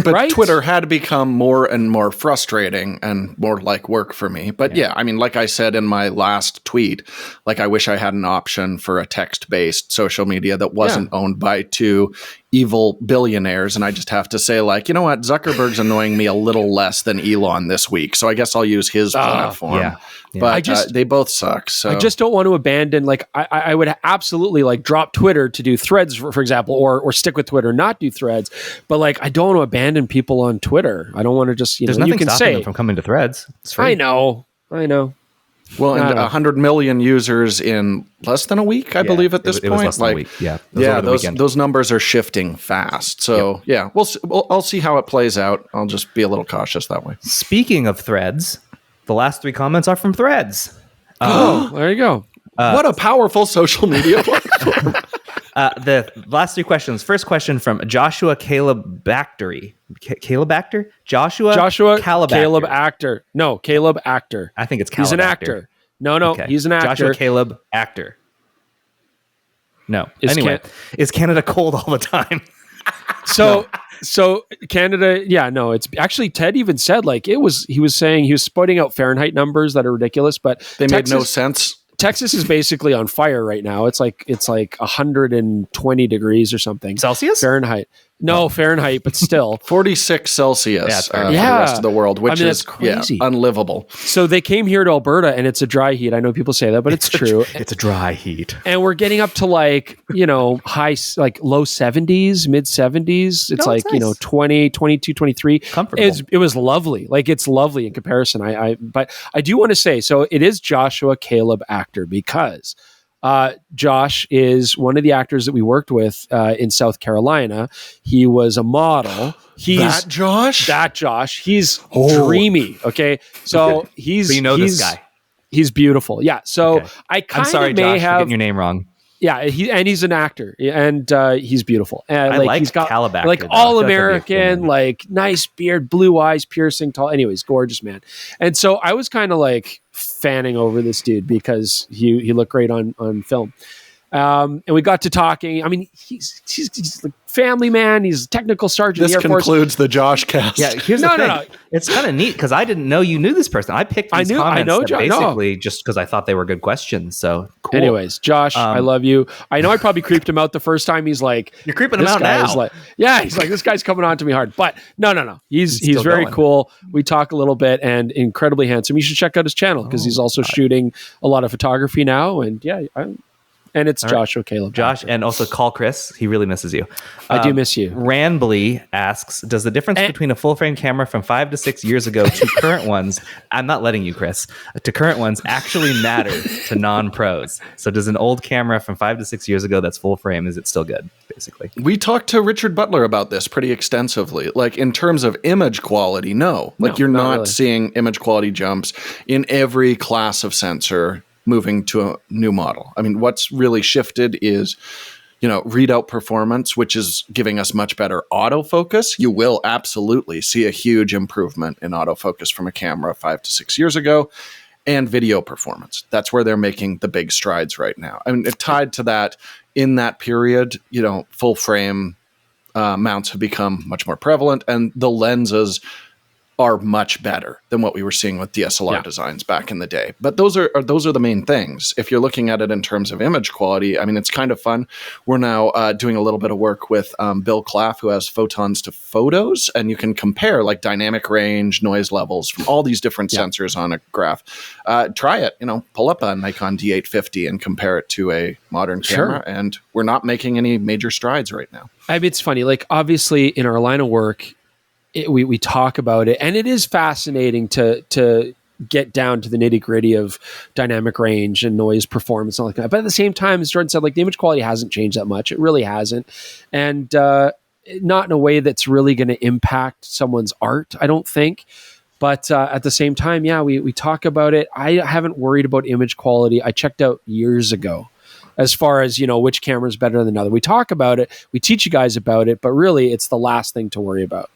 But right? Twitter had become more and more frustrating and more like work for me. But I mean, like I said in my last tweet, I wish I had an option for a text-based social media that wasn't owned by two evil billionaires. And I just have to say, you know what? Zuckerberg's annoying me a little less than Elon this week. So I guess I'll use his platform. Yeah. But they both suck. So I just don't want to abandon, I would absolutely drop Twitter to do Threads, for example, or stick with Twitter, not do Threads. But I don't want to abandon people on Twitter. I don't want to just, There's nothing stopping them from coming to Threads. It's free. I know. Well, and 100 million users in less than a week, I believe, at this point. It was less than a week. Yeah. Those numbers are shifting fast. So I'll see how it plays out. I'll just be a little cautious that way. Speaking of Threads, the last 3 comments are from Threads. There you go. What a powerful social media platform. The last 3 questions. First question from Joshua Caleb Actor? Joshua Caleb Actor. No, Caleb Actor. I think it's Caleb. He's an actor. No, okay. He's an actor. Joshua Caleb Actor. No. Is Canada cold all the time? So Canada, it's actually Ted even said he was saying he was putting out Fahrenheit numbers that are ridiculous, but they made no sense. Texas is basically on fire right now. It's like 120 degrees or something. Celsius? Fahrenheit. No, Fahrenheit, but still. 46 Celsius for the Yeah. rest of the world, which I mean, is that's crazy. unlivable. So they came here to Alberta, and it's a dry heat. I know people say that, but it's true. It's a dry heat. And we're getting up to like, low 70s, mid 70s. It's No, like, it's nice. 20, 22, 23. Comfortable. It was lovely. Like, it's lovely in comparison. But I do want to say, so it is Joshua Caleb actor, because Josh is one of the actors that we worked with in South Carolina. He was a model. That Josh? He's dreamy. Okay. So he's, So you know this guy. He's beautiful. Yeah. So Okay. I I'm kind sorry, of may Josh, for have, getting your name wrong. yeah, he's an actor, and he's beautiful. And I like he's got Caleb actor, like though. all I feel like that'd be a American, cool movie. like nice beard, blue eyes, piercing, tall. Anyways, gorgeous man. And so I was kind of like fanning over this dude because he looked great on film. And we got to talking. I mean, he's like family man. He's a technical sergeant This in the Air Force. concludes the Josh cast. Yeah, here's the thing. It's kind of neat because I didn't know you knew this person. I picked these comments basically just because I thought they were good questions. So cool. Anyways, Josh, I love you. I know I probably creeped him out the first time. He's like, You're creeping him this out guy now. is like, yeah, he's like, this guy's coming on to me hard. But no. He's still very going. cool. We talk a little bit and incredibly handsome. You should check out his channel because he's also shooting a lot of photography now. And yeah, and it's Joshua Caleb. Josh, and also call Chris. He really misses you. I do miss you. Rambly asks, does the difference between a full frame camera from 5 to 6 years ago to current ones, I'm not letting you, Chris, to current ones actually matter to non-pros? So does an old camera from 5 to 6 years ago that's full frame, is it still good, basically? We talked to Richard Butler about this pretty extensively. Like in terms of image quality, no. Like you're not not really. seeing image quality jumps in every class of sensor moving to a new model. I mean, what's really shifted is, readout performance, which is giving us much better autofocus. You will absolutely see a huge improvement in autofocus from a camera 5 to 6 years ago. And video performance. That's where they're making the big strides right now. I mean, tied to that, in that period, full frame mounts have become much more prevalent, and the lenses are much better than what we were seeing with DSLR designs back in the day. But those are the main things. If you're looking at it in terms of image quality, I mean, it's kind of fun. We're now doing a little bit of work with Bill Claff, who has Photons to Photos, and you can compare like dynamic range, noise levels from all these different sensors on a graph. Try it, pull up a Nikon D850 and compare it to a modern camera, and we're not making any major strides right now. I mean, it's funny. Like, obviously, in our line of work, we talk about it, and it is fascinating to get down to the nitty gritty of dynamic range and noise performance and all like that. But at the same time, as Jordan said, like the image quality hasn't changed that much. It really hasn't, and not in a way that's really going to impact someone's art, I don't think. But at the same time, we talk about it. I haven't worried about image quality. I checked out years ago. As far as, which camera is better than another. We talk about it. We teach you guys about it. But really, it's the last thing to worry about.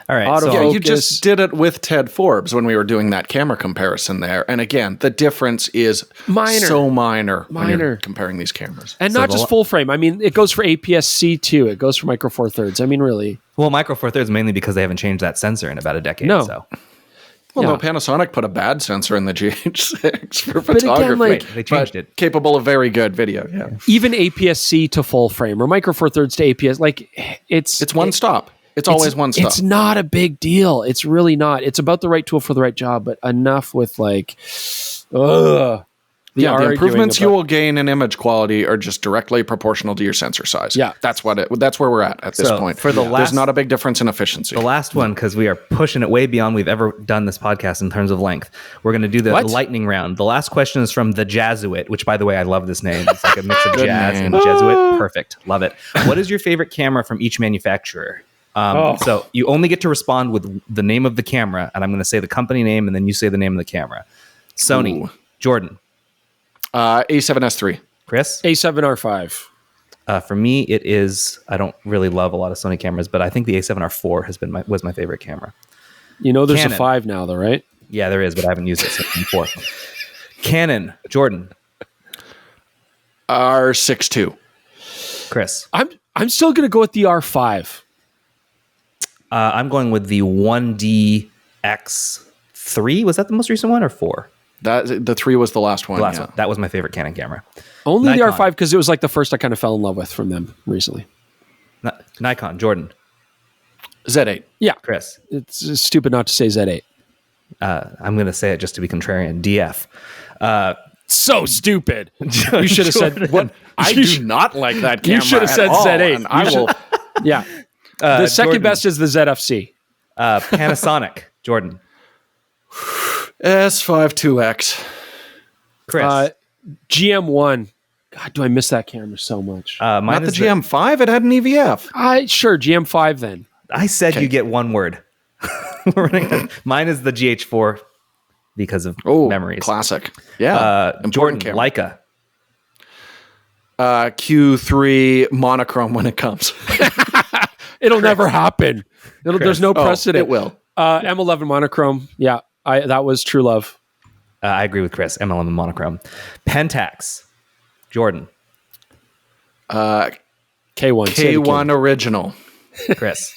All right. Autofocus. Yeah, you just did it with Ted Forbes when we were doing that camera comparison there. And again, the difference is so minor when you're comparing these cameras. And not just full frame. I mean, it goes for APS-C too. It goes for Micro Four Thirds. I mean, really. Well, Micro Four Thirds mainly because they haven't changed that sensor in about a decade. No. So. Well, no, Panasonic put a bad sensor in the GH6 for photography. again, like, they changed it. Capable of very good video, yeah. Even APS-C to full frame or Micro Four Thirds to APS, like It's one stop. It's always one stop. It's not a big deal. It's really not. It's about the right tool for the right job, but enough with like, the improvements you will gain in image quality are just directly proportional to your sensor size. Yeah. That's where we're at this point. For the There's not a big difference in efficiency. The last one, because we are pushing it way beyond we've ever done this podcast in terms of length. We're going to do the lightning round. The last question is from the Jesuit, which, by the way, I love this name. It's like a mix of jazz and Jesuit. Perfect. Love it. What is your favorite camera from each manufacturer? So you only get to respond with the name of the camera, and I'm going to say the company name, and then you say the name of the camera. Sony. Ooh. Jordan. A7S3. Chris? A7R5. For me, it is, I don't really love a lot of Sony cameras, but I think the A7R4 was my favorite camera. There's Canon. a 5 now, though, right? Yeah, there is, but I haven't used it since before. Canon. Jordan. R6 II. Chris. I'm still going to go with the R5. I'm going with the 1DX3. Was that the most recent one or 4? The 3 was the last one. The last one. That was my favorite Canon camera. Only Nikon. the R5 because it was like the first I kind of fell in love with from them recently. Nikon, Jordan, Z8. Yeah, Chris. it's stupid not to say Z8. I'm going to say it just to be contrarian. DF. So stupid. You should have said What? I do not like that camera. You should have said at all, Z8. and I will. Yeah. The second Jordan. best is the ZFC. Panasonic, Jordan, S52X. Chris. GM1. God, do I miss that camera so much? Mine Not the is GM5. It had an EVF. Sure, GM5 then. I said Okay. you get one word. Mine is the GH4 because of Oh, memories. classic. Yeah. Jordan, Important camera. Leica. Q3 monochrome when it comes. It'll never happen. There's no precedent. It will. M11 monochrome. Yeah, that was true love. I agree with Chris. MLM monochrome. Pentax, Jordan, K1. say it again. K1 original. Chris.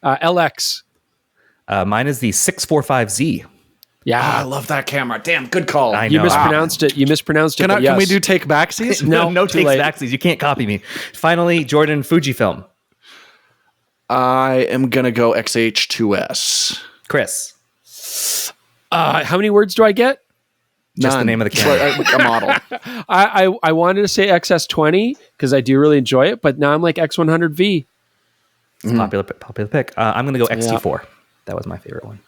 LX. Mine is the 645Z. Yeah. I love that camera. Damn, good call. I You know. mispronounced it. You mispronounced it. Can but yes. we do take backsies? No, no too takes late. backsies. You can't copy me. Finally, Jordan, Fujifilm. I am going to go XH2S. Chris. How many words do I get? Just the None. name of the Just camera. like a model. I wanted to say XS20 because I do really enjoy it, but now I'm like X100V. Popular pick. I'm going to go XT4. That was my favorite one.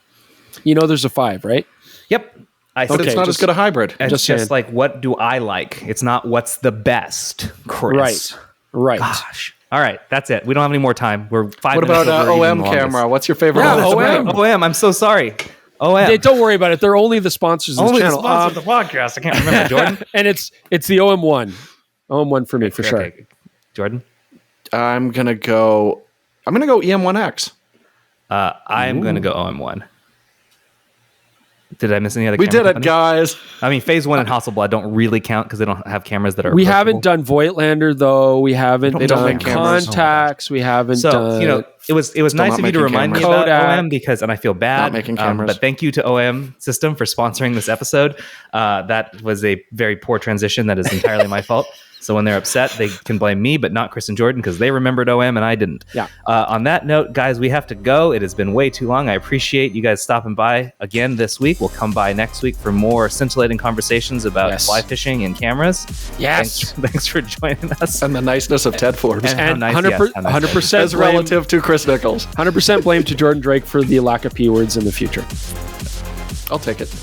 You know, there's a 5, right? Yep. I But said it's not as good a hybrid. It's just just saying. like, what do I like? It's not what's the best, Chris. Right. Gosh. All right. That's it. We don't have any more time. We're 5 What minutes about over even OM longest. camera? What's your favorite? Yeah, one? OM. Right. OM. I'm so sorry. OM. Don't worry about it. They're only the sponsors of Only the the channel. sponsor of the podcast. I can't remember. Jordan? And it's the OM1. OM1 for me, for sure. Okay. Jordan? I'm gonna go EM1X. I'm going to go OM1. Did I miss any other We camera did it, companies? guys. I mean, Phase 1 and Hasselblad don't really count because they don't have cameras that are We approachable. haven't done Voigtlander though. We haven't They don't done make cameras. contacts. We haven't So, done. it was nice not of you to making remind me cameras. about Kodak. OM because, and I feel bad. Not making cameras. But thank you to OM System for sponsoring this episode. That was a very poor transition. That is entirely my fault. So when they're upset, they can blame me, but not Chris and Jordan because they remembered OM and I didn't. Yeah. On that note, guys, we have to go. It has been way too long. I appreciate you guys stopping by again this week. We'll come by next week for more scintillating conversations about Yes. fly fishing and cameras. Yes. Thanks for joining us. And the niceness of Ted Forbes And how And nice, 100%, yes, how nice. 100% as blame, relative to Chris Nichols. 100% blame to Jordan Drake for the lack of P words in the future. I'll take it.